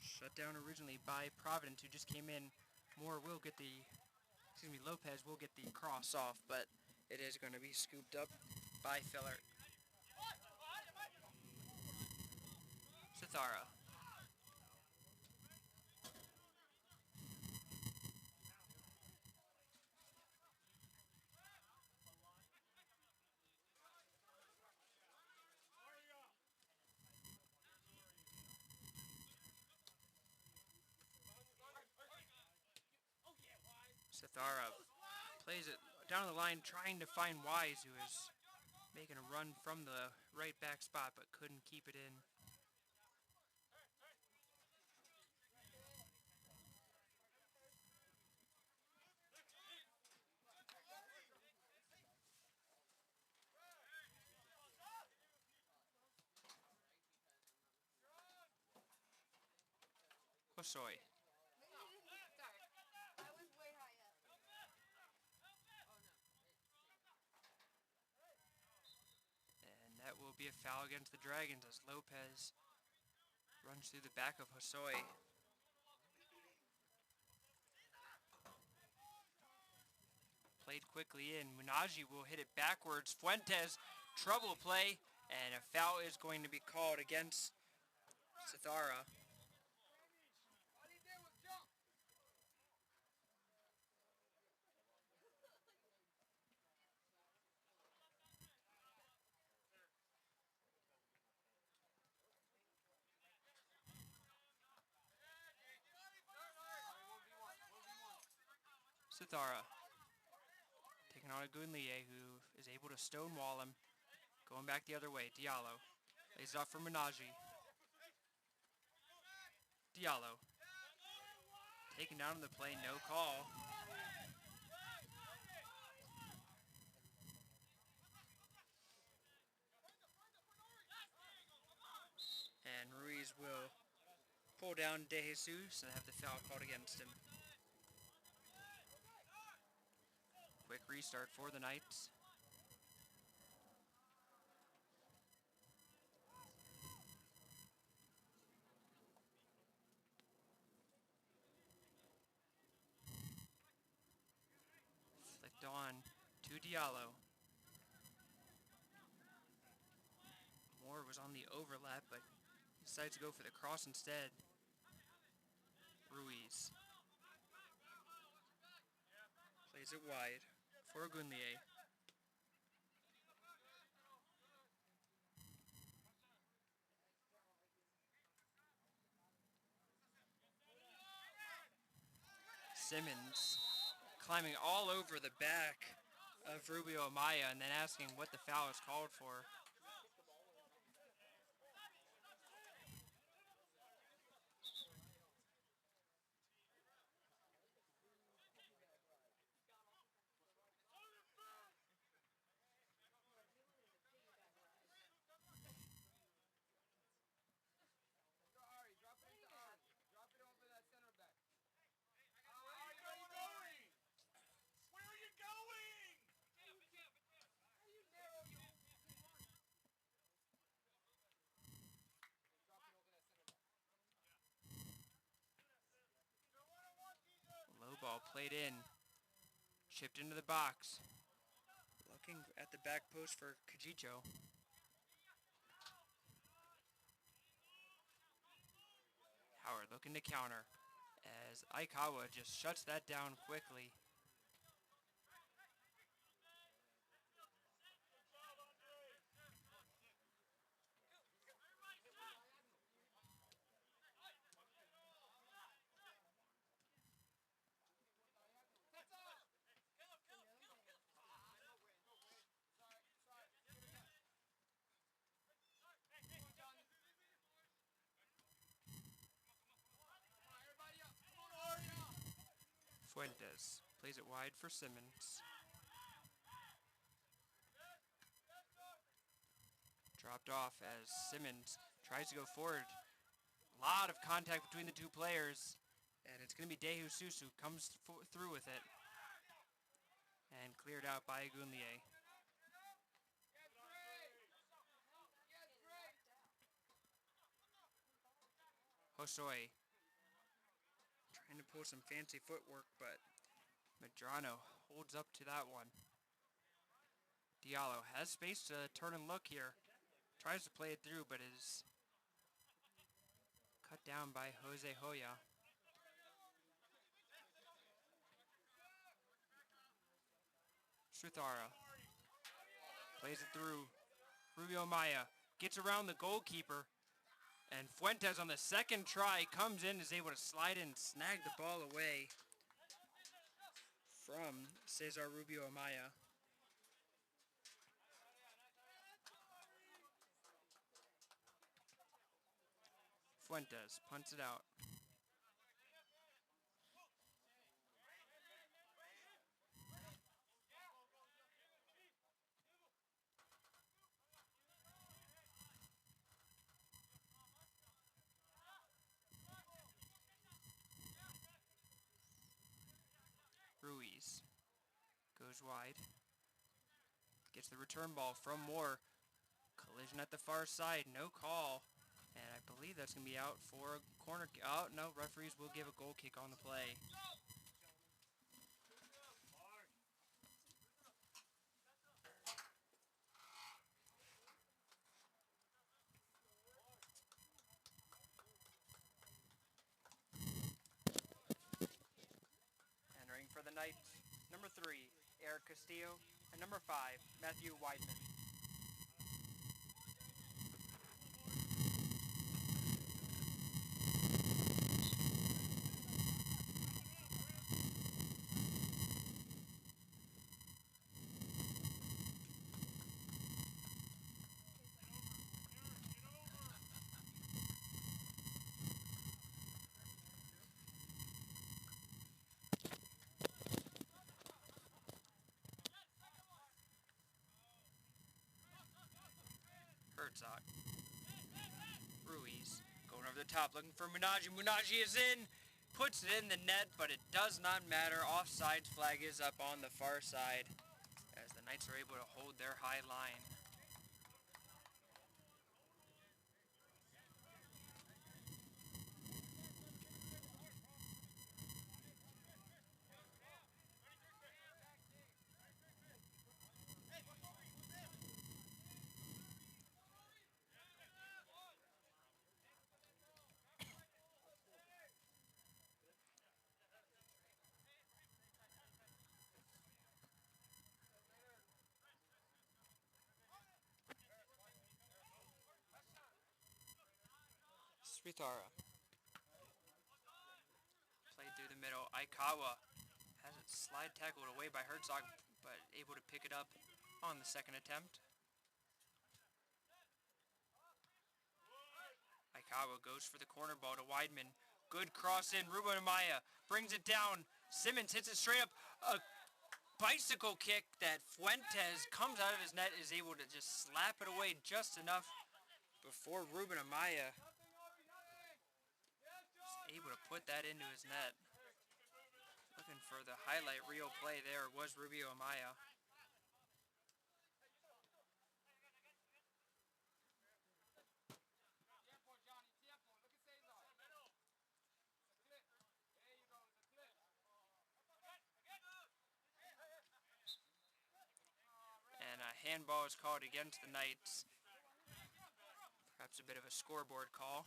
Shut down originally by Providence, who just came in. Lopez will get the cross off, but it is going to be scooped up by Fillert. Cithara. Cithara plays it down the line, trying to find Wise, who is making a run from the right back spot, but couldn't keep it in. Hosoi. And that will be a foul against the Dragons as Lopez runs through the back of Hosoi. Played quickly in. Munaji will hit it backwards. Fuentes, trouble play, and a foul is going to be called against Cithara. Cithara taking on a Gunlie, who is able to stonewall him. Going back the other way. Diallo lays it off for Munaji. Diallo taken down on the play, no call. And Ruiz will pull down De Jesus and have the foul called against him. Quick restart for the Knights. Flicked on to Diallo. Moore was on the overlap, but decides to go for the cross instead. Ruiz plays it wide for Gunlie. Simmons climbing all over the back of Rubio Amaya and then asking what the foul is called for. Low ball played in. Chipped into the box. Looking at the back post for Kajicho. Howard looking to counter as Aikawa just shuts that down quickly. Fuentes plays it wide for Simmons. Dropped off as Simmons tries to go forward. A lot of contact between the two players. And it's going to be De Jesus who comes through with it. And cleared out by Gunlie. Hosoi trying to pull some fancy footwork, but Medrano holds up to that one. Diallo has space to turn and look here. Tries to play it through, but is cut down by Jose Hoya. Srithara plays it through. Rubio Maya gets around the goalkeeper. And Fuentes on the second try comes in, is able to slide in and snag the ball away from Cesar Rubio Amaya. Fuentes punts it out. goes wide. Gets the return ball from Moore. Collision at the far side, no call. And I believe that's going to be out for a corner. Oh, no, referees will give a goal kick on the play. Entering for the Knights, number 3, Eric Castillo, and number 5, Matthew Weidman. Herzog. Ruiz going over the top, looking for Munaji. Munaji is in, puts it in the net, but it does not matter. Offside flag is up on the far side as the Knights are able to hold their high line. Svitara. Played through the middle. Aikawa has it slide tackled away by Herzog, but able to pick it up on the second attempt. Aikawa goes for the corner ball to Weidman. Good cross in. Ruben Amaya brings it down. Simmons hits it straight up. A bicycle kick that Fuentes comes out of his net, is able to just slap it away just enough before Ruben Amaya is able to put that into his net. Looking for the highlight reel play there was Rubio Amaya. And a handball is called against the Knights. Perhaps a bit of a scoreboard call.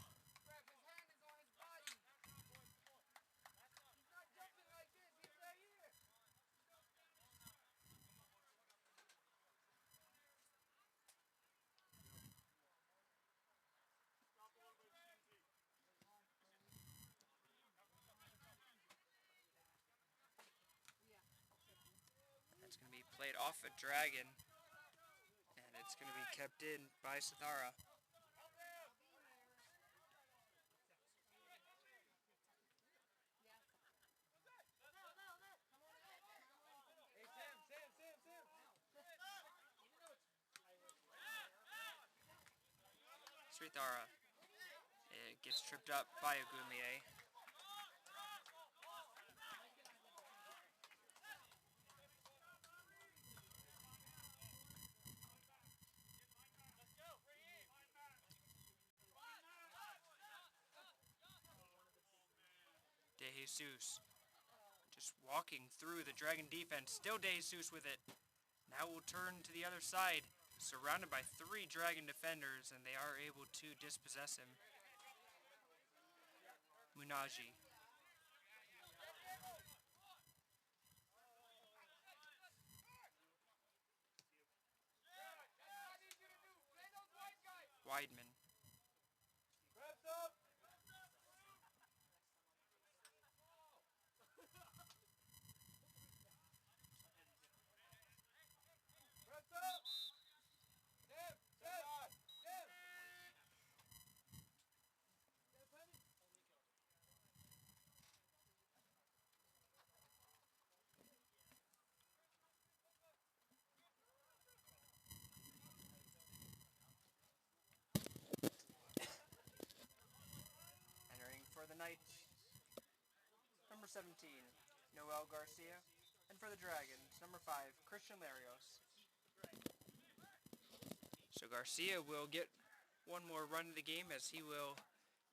That's going to be played off a Dragon, and it's going to be kept in by Sithara. Srithara. It gets tripped up by Agumier. De Jesus just walking through the Dragon defense. Still De Jesus with it. Now we'll turn to the other side. Surrounded by 3 Dragon defenders, and they are able to dispossess him. Munaji. Weidman. Entering for the Knights, number 17, Noel Garcia. And for the Dragons, number 5, Christian Larios. So Garcia will get one more run of the game as he will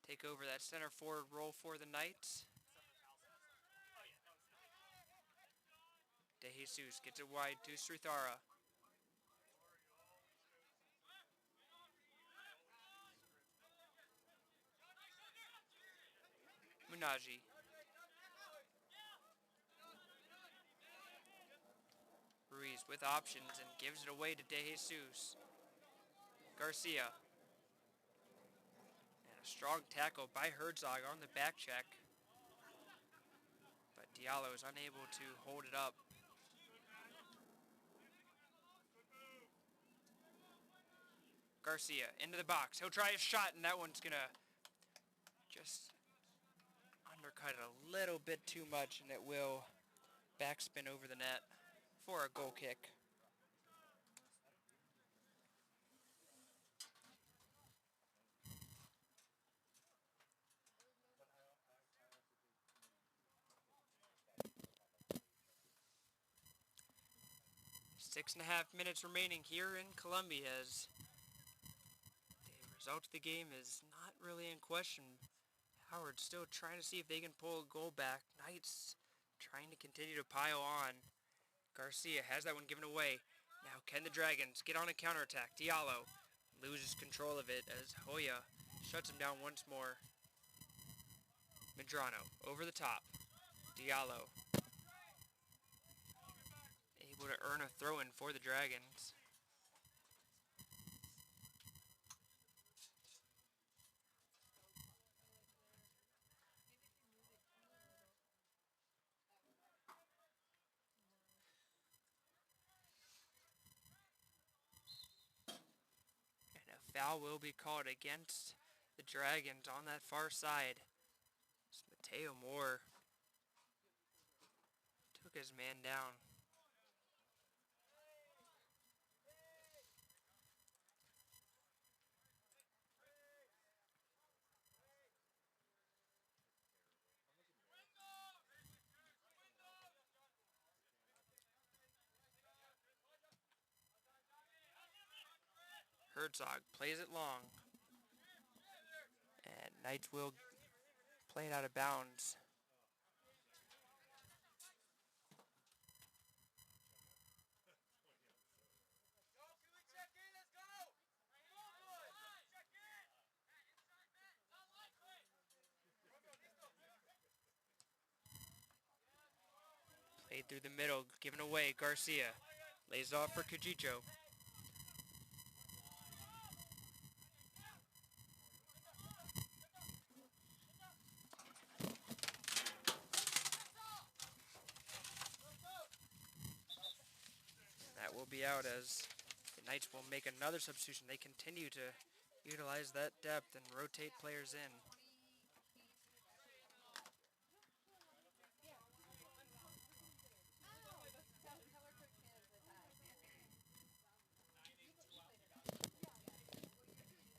take over that center forward role for the Knights. De Jesus gets it wide to Srithara. Munaji. Ruiz with options and gives it away to De Jesus. Garcia. And a strong tackle by Herzog on the back check. But Diallo is unable to hold it up. Garcia into the box. He'll try a shot, and that one's going to just undercut it a little bit too much, and it will backspin over the net for a goal kick. Six and a half minutes remaining here in Columbia as the result of the game is not really in question. Howard still trying to see if they can pull a goal back. Knights trying to continue to pile on. Garcia has that one given away. Now can the Dragons get on a counterattack? Diallo loses control of it as Hoya shuts him down once more. Medrano over the top. Diallo able to earn a throw-in for the Dragons. And a foul will be called against the Dragons on that far side. As Mateo Moore took his man down. Herzog plays it long. And Knights will play it out of bounds. Played through the middle, given away. Garcia lays it off for Kajicho. That will be out as the Knights will make another substitution. They continue to utilize that depth and rotate players in.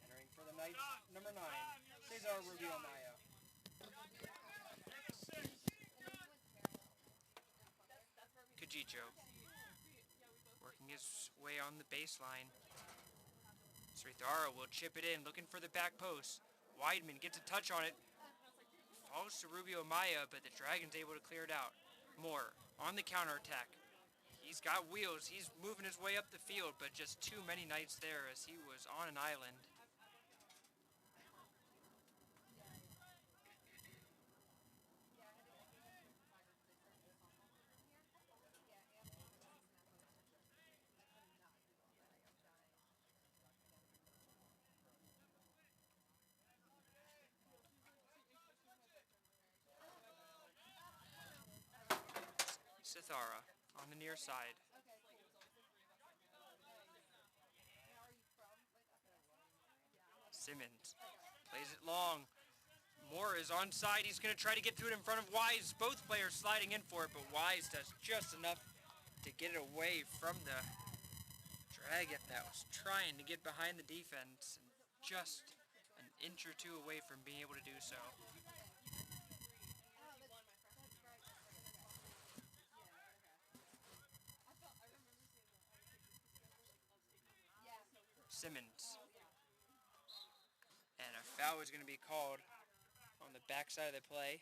Entering for the Knights, number 9, Cesar Rubio Maya. Kajicho working his way on the baseline. Srithara will chip it in, looking for the back post. Weidman gets a touch on it. Falls to Rubio Maya, but the Dragons able to clear it out. Moore on the counterattack. He's got wheels. He's moving his way up the field, but just too many Knights there as he was on an island. Sithara on the near side. Simmons plays it long. Moore is onside. He's going to try to get through it in front of Wise. Both players sliding in for it, but Wise does just enough to get it away from the Dragon that was trying to get behind the defense. And just an inch or two away from being able to do so. Simmons. And a foul is going to be called on the backside of the play.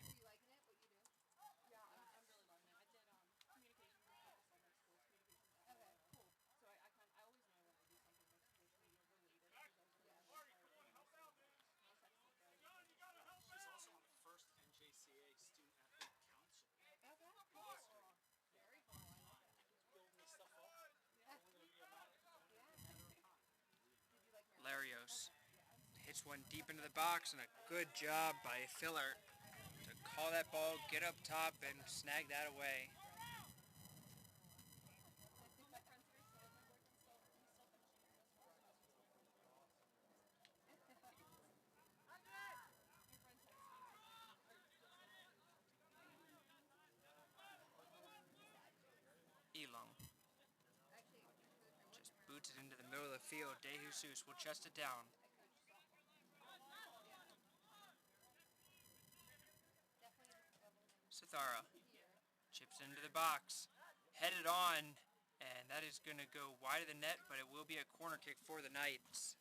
She's also on the first NJCA Student Athlete Council. Very cool. Building this stuff up. It's only going to be a matter of time. Larios hits one deep into the box, and a good job by Filler to call that ball, get up top, and snag that away. Elong just boots it into the middle of the field. De Jesus will chest it down. Cithara chips into the box, headed on, and that is going to go wide of the net, but it will be a corner kick for the Knights.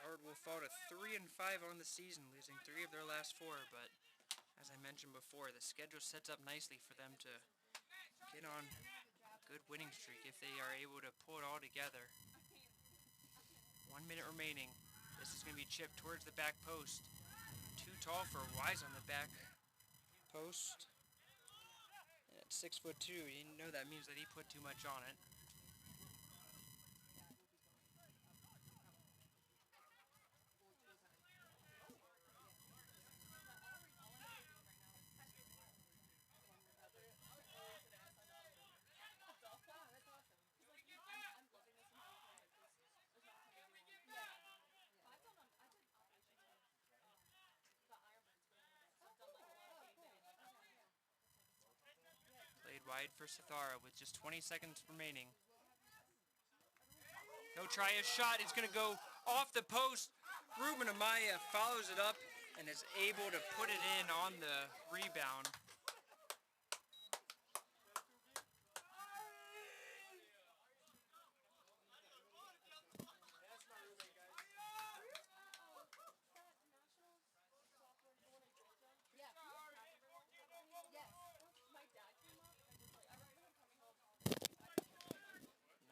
Howard will fall to 3-5 on the season, losing 3 of their last 4, but as I mentioned before, the schedule sets up nicely for them to get on a good winning streak if they are able to pull it all together. 1 minute remaining. This is going to be chipped towards the back post. Too tall for Wise on the back post. And at 6'2", you know that means that he put too much on it. Played wide for Cithara with just 20 seconds remaining. He'll try his shot. It's going to go off the post. Ruben Amaya follows it up and is able to put it in on the rebound.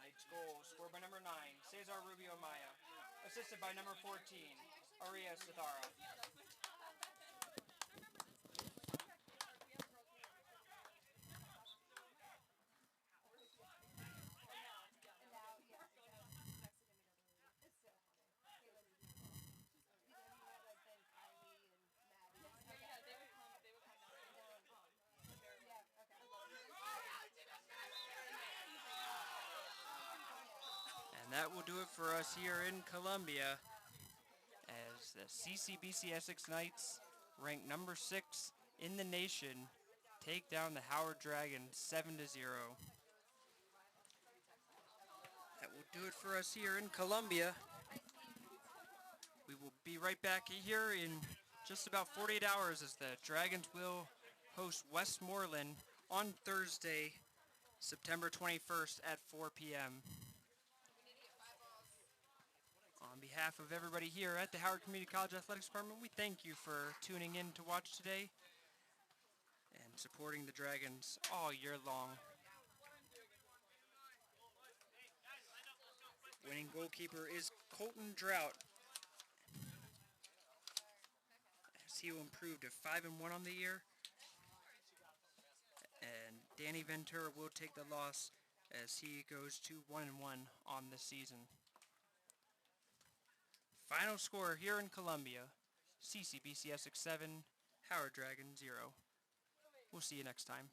Knights goal scored by number 9, Cesar Rubio Maya. Assisted by number 14, Aria Cithara. And that will do it for us here in Columbia, as the CCBC Essex Knights, ranked number 6 in the nation, take down the Howard Dragons 7-0. That will do it for us here in Columbia. We will be right back here in just about 48 hours as the Dragons will host Westmoreland on Thursday, September 21st at 4 p.m. On behalf of everybody here at the Howard Community College Athletics Department, we thank you for tuning in to watch today and supporting the Dragons all year long. Winning goalkeeper is Colton Drought, as he will improve to 5-1 on the year. And Danny Ventura will take the loss as he goes to 1-1 on the season. Final score here in Columbia, CCBC Essex 7, Howard Dragon 0. We'll see you next time.